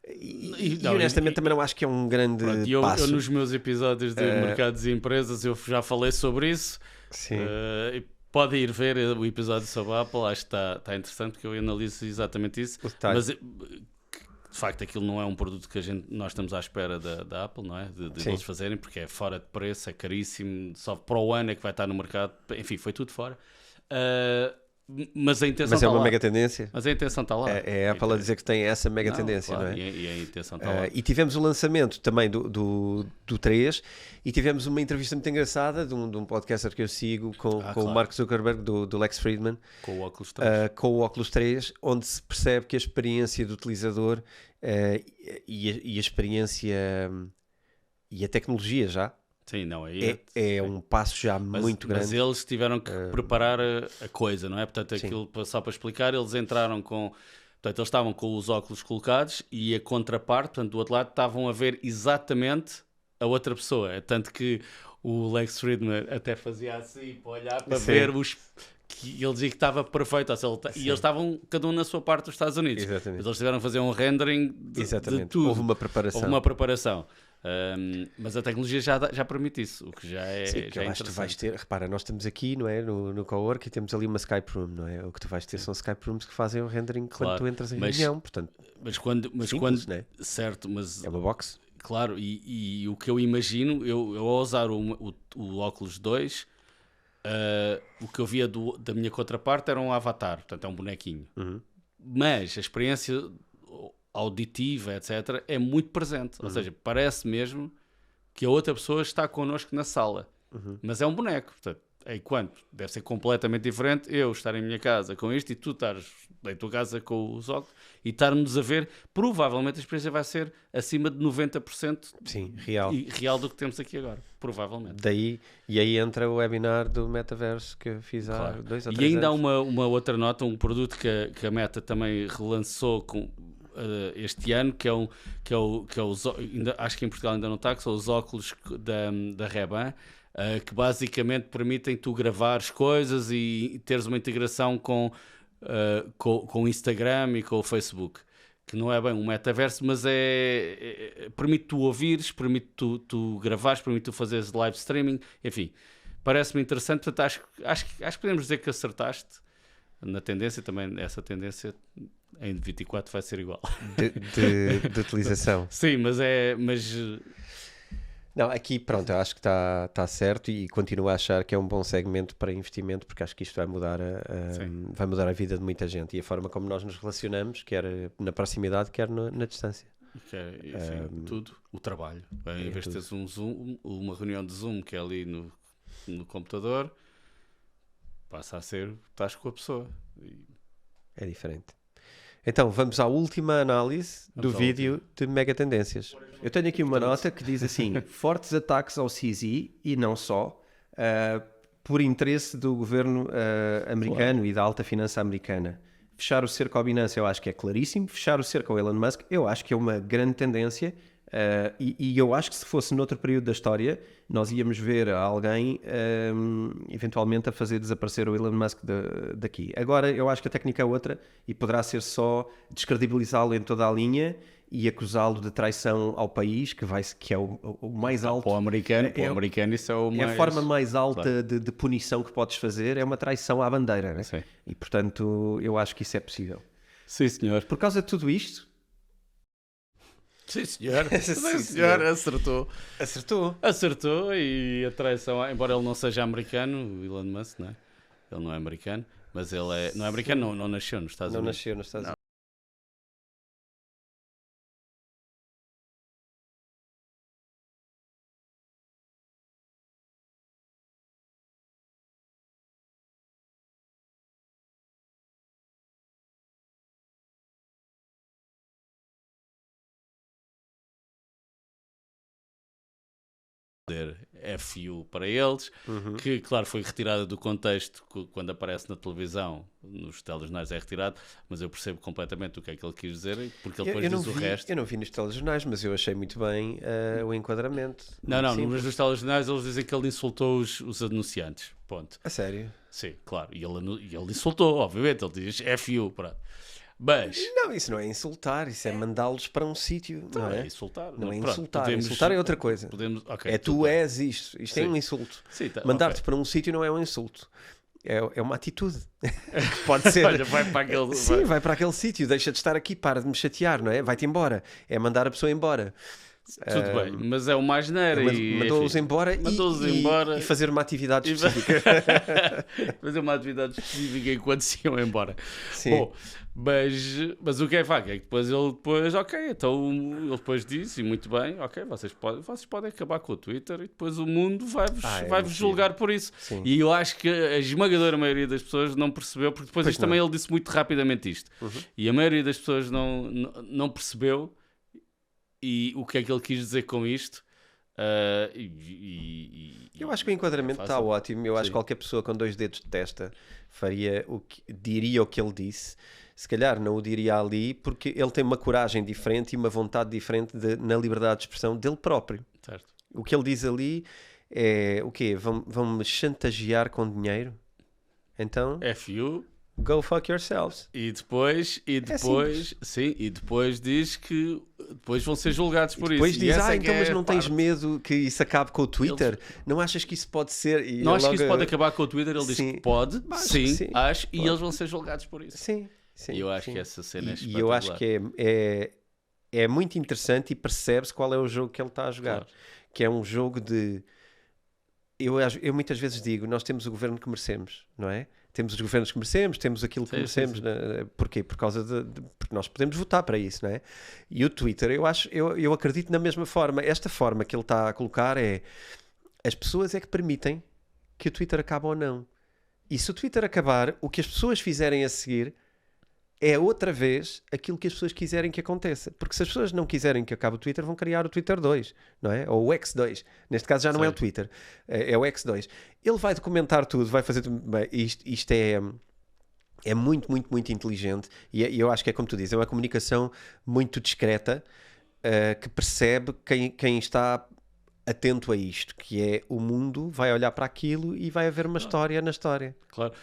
E honestamente também não acho que é um grande passo. Eu nos meus episódios de mercados e empresas eu já falei sobre isso. Sim. Pode ir ver o episódio sobre a Apple, acho que está interessante, porque eu analiso exatamente isso. Mas de facto aquilo não é um produto que nós estamos à espera da Apple, não é? De eles fazerem, porque é fora de preço, é caríssimo, só para o ano é que vai estar no mercado, enfim, foi tudo fora. Mas a intenção está lá. Mas é uma mega tendência. Mas a intenção está lá. É a Apple a dizer que tem essa mega tendência, claro, não é? E a intenção está lá. E tivemos o lançamento também do 3, e tivemos uma entrevista muito engraçada de um podcaster que eu sigo com o Mark Zuckerberg, do Lex Fridman, com o Oculus 3. Com o Oculus 3, onde se percebe que a experiência do utilizador e a experiência e a tecnologia já Sim, não, é um passo já muito grande. Mas eles tiveram que preparar a coisa, não é? Portanto, aquilo, só para explicar, eles entraram com... Portanto, eles estavam com os óculos colocados e a contraparte, portanto, do outro lado, estavam a ver exatamente a outra pessoa. Tanto que o Lex Fridman até fazia assim para olhar, para ver que ele dizia que estava perfeito. Ou seja, e eles estavam, cada um na sua parte dos Estados Unidos. Exatamente. Mas eles tiveram a fazer um rendering de tudo. Houve uma preparação. Mas a tecnologia já permite isso, o que já é, sim, já é acho que tu vais ter, repara, nós estamos aqui, não é, no cowork, e temos ali uma Skype Room, não é? O que tu vais ter são Skype Rooms que fazem o rendering quando tu entras em reunião, portanto, mas quando né? Certo, mas é uma box, claro, e o que eu imagino, eu ao usar o Oculus 2, o que eu via da minha contraparte era um avatar, portanto é um bonequinho, mas a experiência auditiva, etc., é muito presente. Ou seja, parece mesmo que a outra pessoa está connosco na sala. Mas é um boneco. Portanto, enquanto deve ser completamente diferente eu estar em minha casa com isto e tu estares em tua casa com os óculos e estarmos a ver, provavelmente a experiência vai ser acima de 90% Sim, real. real do que temos aqui agora, provavelmente. Daí, e aí entra o webinar do Metaverso que eu fiz há Claro. 2 ou E 3 ainda há anos. uma outra nota, um produto que a Meta também relançou este ano, que é os, acho que em Portugal ainda não está, que são os óculos da Ray-Ban, que basicamente permitem tu gravares coisas e teres uma integração com o Instagram e com o Facebook, que não é bem um metaverso, mas permite tu ouvires, permite tu gravares, permite tu fazeres live streaming, enfim, parece-me interessante. Portanto, acho que podemos dizer que acertaste na tendência. Também essa tendência em 24 vai ser igual. De utilização. Sim, mas Não, aqui pronto, eu acho que está certo e continuo a achar que é um bom segmento para investimento, porque acho que isto vai mudar a vida de muita gente e a forma como nós nos relacionamos, quer na proximidade, quer na distância. enfim, tudo, o trabalho. Em vez de teres um Zoom, uma reunião de Zoom que é ali no computador, passa a ser, estás com a pessoa. É diferente. Então, vamos à última análise do vídeo de Mega Tendências. Eu tenho aqui uma nota que diz assim: fortes ataques ao CZ e não só, por interesse do governo americano e da alta finança americana. Fechar o cerco ao Binance eu acho que é claríssimo. Fechar o cerco ao Elon Musk eu acho que é uma grande tendência. E eu acho que se fosse noutro período da história, nós íamos ver alguém eventualmente a fazer desaparecer o Elon Musk daqui. Agora eu acho que a técnica é outra e poderá ser só descredibilizá-lo em toda a linha e acusá-lo de traição ao país, que é o mais alto. Para o americano isso é o mais... É a forma mais alta de punição que podes fazer, é uma traição à bandeira, né? Sim. E portanto eu acho que isso é possível. Sim, senhor. Por causa de tudo isto, Sim, senhor. Sim, Sim, senhor. senhor. Acertou. Acertou, e a traição, embora ele não seja americano, o Elon Musk, não é? Ele não é americano, mas ele não é americano, não nasceu nos Estados Não Unidos. nasceu nos Estados Unidos. FU para eles, Uhum. que claro foi retirada do contexto quando aparece na televisão, nos telejornais é retirado, mas eu percebo completamente o que é que ele quis dizer, porque ele depois diz o resto. Eu não vi nos telejornais, mas eu achei muito bem o enquadramento. Não, Muito mas simples. nos telejornais eles dizem que ele insultou os anunciantes, ponto. A sério? Sim, claro, e ele insultou, obviamente, ele diz FU, pronto. Mas Não, isso não é insultar, isso é mandá-los para um sítio, não é? insultar. Não é Pronto, insultar. podemos- Insultar é outra coisa. ok, É tudo tu bem. és isto. Isto é Sim. um insulto. Sim, tá, Mandar-te ok. para um sítio não é um insulto. É uma atitude. Que pode ser. Olha, vai para aquele... Sim, vai para aquele sítio, deixa de estar aqui, para de me chatear, não é? Vai-te embora. É mandar a pessoa embora. Tudo bem, mas é uma asneira e... Mandou-os enfim, embora, mandou-os e embora. e fazer uma atividade E específica. fazer uma atividade específica enquanto se iam embora. Sim. Bom, mas o que é facto é que depois ok, então ele depois disse, e muito bem, ok, vocês podem acabar com o Twitter e depois o mundo vai-vos é vai-vos possível. julgar por isso. Sim. E eu acho que a esmagadora maioria das pessoas não percebeu, porque depois Pois isto também ele disse muito rapidamente isto. Uhum. E a maioria das pessoas não percebeu e o que é que ele quis dizer com isto. Eu acho que o enquadramento é está fácil. ótimo. Eu acho Sim. que qualquer pessoa com 2 dedos de testa diria o que ele disse. Se calhar não o diria ali, porque ele tem uma coragem diferente e uma vontade diferente na liberdade de expressão dele próprio. Certo. O que ele diz ali é o quê? Vão-me chantagear com dinheiro? Então, FU. go fuck yourselves. E depois sim, e depois diz que depois vão ser julgados por Depois isso. diz, E essa é que então, é mas a não tens parte. medo que isso acabe com o Twitter? Não achas que isso pode ser? E Não ele acho que isso logo- pode acabar com o Twitter, ele diz Sim. que pode, Acho sim, que sim. acho, e Pode. eles vão ser julgados por isso. Sim, sim. E eu acho sim. que essa cena é E eu acho espetacular. que é muito interessante e percebe-se qual é o jogo que ele está a jogar. Claro. Que é um jogo de... Eu muitas vezes digo, nós temos o governo que merecemos, não é? Temos os governos que merecemos, temos aquilo que Sim, merecemos. sim, Porquê? Por causa porque nós podemos votar para isso, não é? E o Twitter, eu acredito na mesma forma. Esta forma que ele está a colocar é... As pessoas é que permitem que o Twitter acaba ou não. E se o Twitter acabar, o que as pessoas fizerem a seguir é outra vez aquilo que as pessoas quiserem que aconteça. Porque se as pessoas não quiserem que acabe o Twitter, vão criar o Twitter 2, não é? Ou o X2. Neste caso já não é o Twitter, é o X2. Ele vai documentar tudo, vai fazer tudo. Bem, isto é muito, muito, muito inteligente e eu acho que é como tu dizes, é uma comunicação muito discreta que percebe quem está atento a isto, que é o mundo vai olhar para aquilo e vai haver uma história na história. Claro.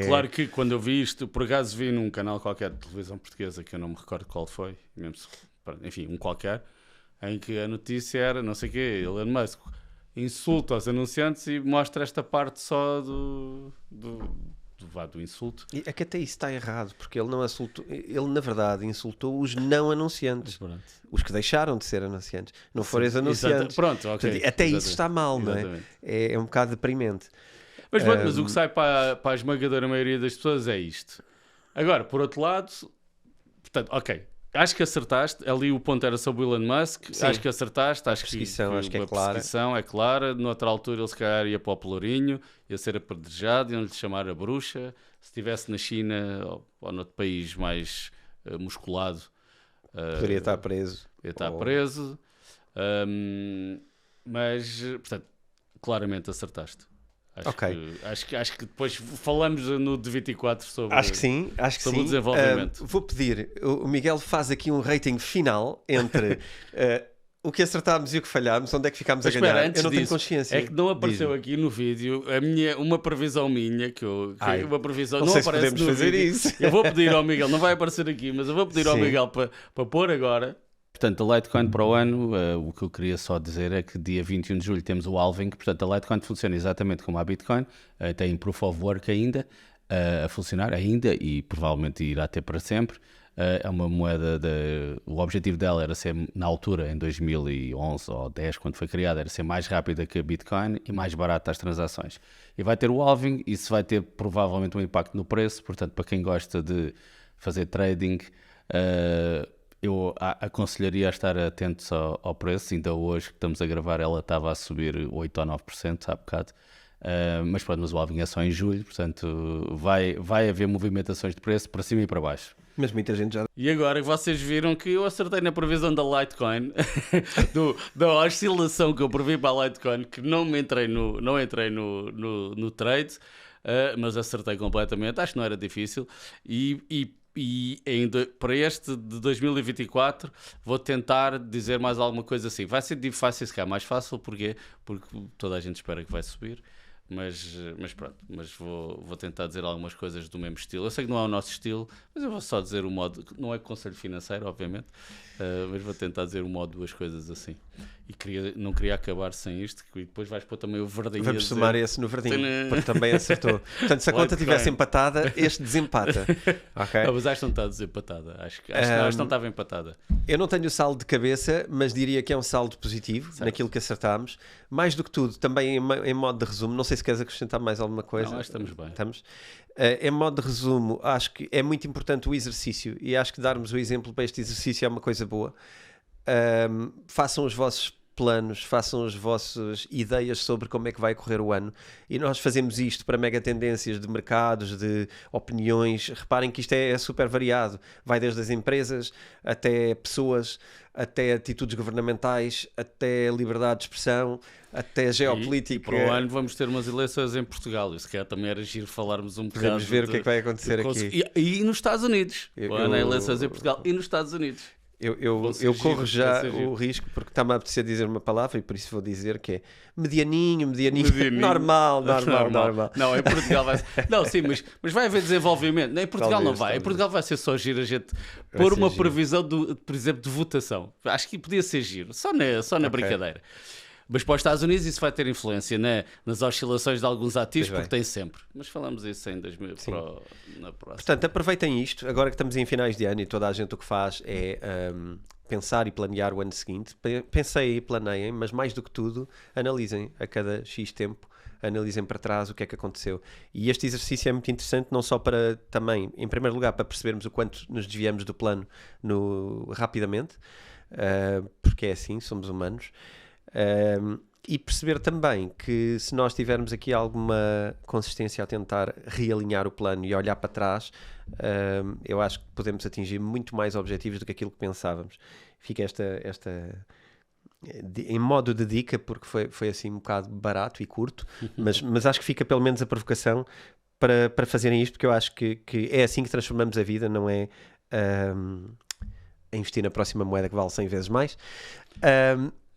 Claro que quando eu vi isto, por acaso vi num canal qualquer de televisão portuguesa, que eu não me recordo qual foi, mesmo enfim, um qualquer, em que a notícia era, não sei o quê, Elon Musk insulta aos anunciantes e mostra esta parte só do insulto. E é que até isso está errado, porque ele não insultou, ele na verdade insultou os não anunciantes, os que deixaram de ser anunciantes, não foram os anunciantes. Pronto, ok. Portanto, até isso está mal, não é? É um bocado deprimente. Mas o que sai para a esmagadora maioria das pessoas é isto. Agora, por outro lado, portanto, ok, acho que acertaste. Ali o ponto era sobre o Elon Musk. Sim. Acho que acertaste. Acho que é a clara. perseguição é clara. Noutra altura ele se calhar ia para o Pelourinho, ia ser apedrejado, iam-lhe chamar a bruxa. Se estivesse na China ou noutro país mais musculado, Poderia estar preso. ia estar preso. Mas, portanto, claramente acertaste. Acho que depois falamos no de 24 sobre, acho que sim. o desenvolvimento. Vou pedir, o Miguel faz aqui um rating final entre o que acertámos e o que falhámos, onde é que ficámos a ganhar. Eu não tenho consciência. É que não apareceu aqui no vídeo uma previsão minha, uma previsão não sei se aparece podemos no fazer vídeo. isso. Eu vou pedir ao Miguel, não vai aparecer aqui, mas eu vou pedir ao Miguel para pôr agora. Portanto, a Litecoin para o ano, o que eu queria só dizer é que dia 21 de julho temos o halving, portanto a Litecoin funciona exatamente como a Bitcoin, tem Proof of Work ainda, a funcionar ainda e provavelmente irá ter para sempre. É uma moeda, o objetivo dela era ser, na altura, em 2011 ou 10, quando foi criada, era ser mais rápida que a Bitcoin e mais barata as transações. E vai ter o halving, isso vai ter provavelmente um impacto no preço, portanto para quem gosta de fazer trading, eu aconselharia a estar atentos ao preço. Ainda hoje que estamos a gravar ela estava a subir 8 ou 9% há bocado, mas pronto, mas o halving é só em julho, portanto vai haver movimentações de preço para cima e para baixo. Mas muita gente já... E agora vocês viram que eu acertei na previsão da Litecoin, da oscilação que eu previ para a Litecoin, que não entrei no trade, mas acertei completamente. Acho que não era difícil. E ainda para este de 2024 vou tentar dizer mais alguma coisa assim. Vai ser difícil, se calhar mais fácil, porque toda a gente espera que vai subir. Mas pronto, vou tentar dizer algumas coisas do mesmo estilo. Eu sei que não é o nosso estilo, mas eu vou só dizer o modo, não é conselho financeiro, obviamente, mas vou tentar dizer uma ou duas coisas assim. E não queria acabar sem isto, e depois vais pôr também o verdinho. Vamos somar esse no verdinho, porque também acertou. Portanto, se a conta estivesse empatada, este desempata. Okay? Mas acho que não está desempatada. Acho que não estava empatada. Eu não tenho o saldo de cabeça, mas diria que é um saldo positivo, certo, naquilo que acertámos. Mais do que tudo, também em modo de resumo, não sei se queres acrescentar mais alguma coisa. Não, acho que estamos bem. Estamos? Em modo de resumo, acho que é muito importante o exercício e acho que darmos o exemplo para este exercício é uma coisa boa. Façam os vossos planos, façam as vossas ideias sobre como é que vai correr o ano, e nós fazemos isto para mega tendências de mercados, de opiniões. Reparem que isto é super variado, vai desde as empresas até pessoas, até atitudes governamentais, até liberdade de expressão, até geopolítica. E para o ano vamos ter umas eleições em Portugal, isso que é também era giro falarmos um bocado. Vamos ver o que é que vai acontecer aqui. E nos Estados Unidos, eleições em Portugal e nos Estados Unidos. Eu corro já o risco, porque está-me a apetecer dizer uma palavra e por isso vou dizer que é medianinho. Normal. Não, em Portugal vai ser... Não, sim, mas vai haver desenvolvimento. Em Portugal talvez, não vai. Talvez. Em Portugal vai ser só giro a gente pôr uma previsão, por exemplo, de votação. Acho que podia ser giro, só na brincadeira. Mas para os Estados Unidos isso vai ter influência nas oscilações de alguns ativos, porque tem sempre. Mas falamos isso em 2000 na próxima. Portanto, aproveitem isto, agora que estamos em finais de ano e toda a gente o que faz é pensar e planear o ano seguinte. Pensem e planeiem, mas mais do que tudo, analisem a cada X tempo, analisem para trás o que é que aconteceu. E este exercício é muito interessante, não só para também, em primeiro lugar, para percebermos o quanto nos desviamos do plano rapidamente, porque é assim, somos humanos. E perceber também que se nós tivermos aqui alguma consistência a tentar realinhar o plano e olhar para trás, eu acho que podemos atingir muito mais objetivos do que aquilo que pensávamos. Fica em modo de dica, porque foi assim um bocado barato e curto, mas acho que fica pelo menos a provocação para fazerem isto, porque eu acho que é assim que transformamos a vida, não é a investir na próxima moeda que vale 100 vezes mais.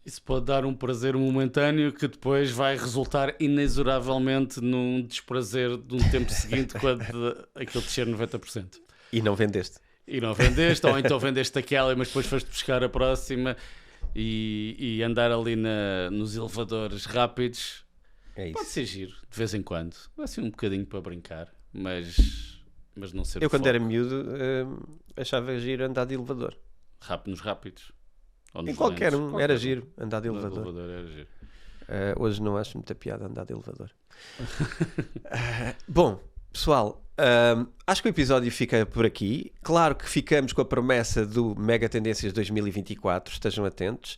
Isso pode dar um prazer momentâneo que depois vai resultar inexoravelmente num desprazer de um tempo seguinte quando aquilo descer 90%. E não vendeste. E não vendeste, ou então vendeste aquela, mas depois foste buscar a próxima e andar ali nos elevadores rápidos. É isso. Pode ser giro, de vez em quando. Vai ser um bocadinho para brincar, mas não ser Eu, o quando foco. era miúdo, achava giro andar de elevador. Nos rápidos. Ou Em nos qualquer lentos. um, era giro andar de No elevador. era giro. Hoje não acho muita piada andar de elevador. Bom, pessoal, acho que o episódio fica por aqui. Claro que ficamos com a promessa do Mega Tendências 2024. Estejam atentos.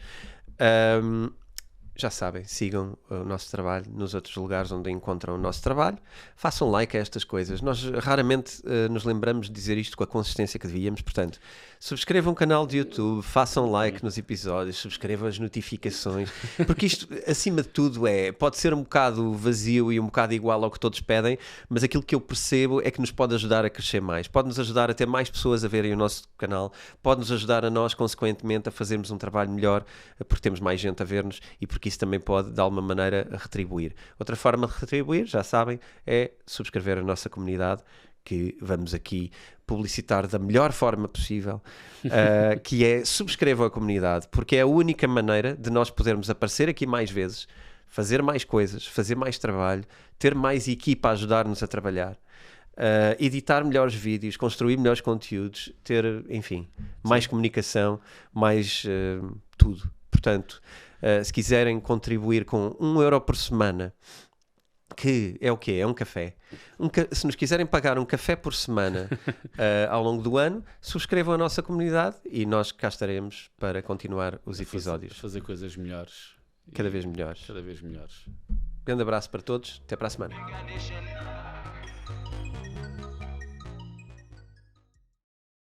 Já sabem, sigam o nosso trabalho nos outros lugares onde encontram o nosso trabalho. Façam like a estas coisas. Nós raramente nos lembramos de dizer isto com a consistência que devíamos. Portanto, subscrevam o canal de YouTube, façam like nos episódios, subscrevam as notificações, porque isto, acima de tudo, pode ser um bocado vazio e um bocado igual ao que todos pedem, mas aquilo que eu percebo é que nos pode ajudar a crescer mais. Pode-nos ajudar a ter mais pessoas a verem o nosso canal, pode-nos ajudar a nós, consequentemente, a fazermos um trabalho melhor, porque temos mais gente a ver-nos e porque isso também pode, de alguma maneira, retribuir. Outra forma de retribuir, já sabem, é subscrever a nossa comunidade, que vamos aqui publicitar da melhor forma possível, que é subscrevam a comunidade, porque é a única maneira de nós podermos aparecer aqui mais vezes, fazer mais coisas, fazer mais trabalho, ter mais equipa a ajudar-nos a trabalhar, editar melhores vídeos, construir melhores conteúdos, ter, enfim, mais comunicação, mais tudo. Portanto, se quiserem contribuir com €1 por semana, que é o quê? É um café. Se nos quiserem pagar um café por semana ao longo do ano, subscrevam a nossa comunidade e nós cá estaremos para continuar os episódios. Fazer coisas melhores. Cada vez melhores. Cada vez melhores. Grande abraço para todos. Até para a semana.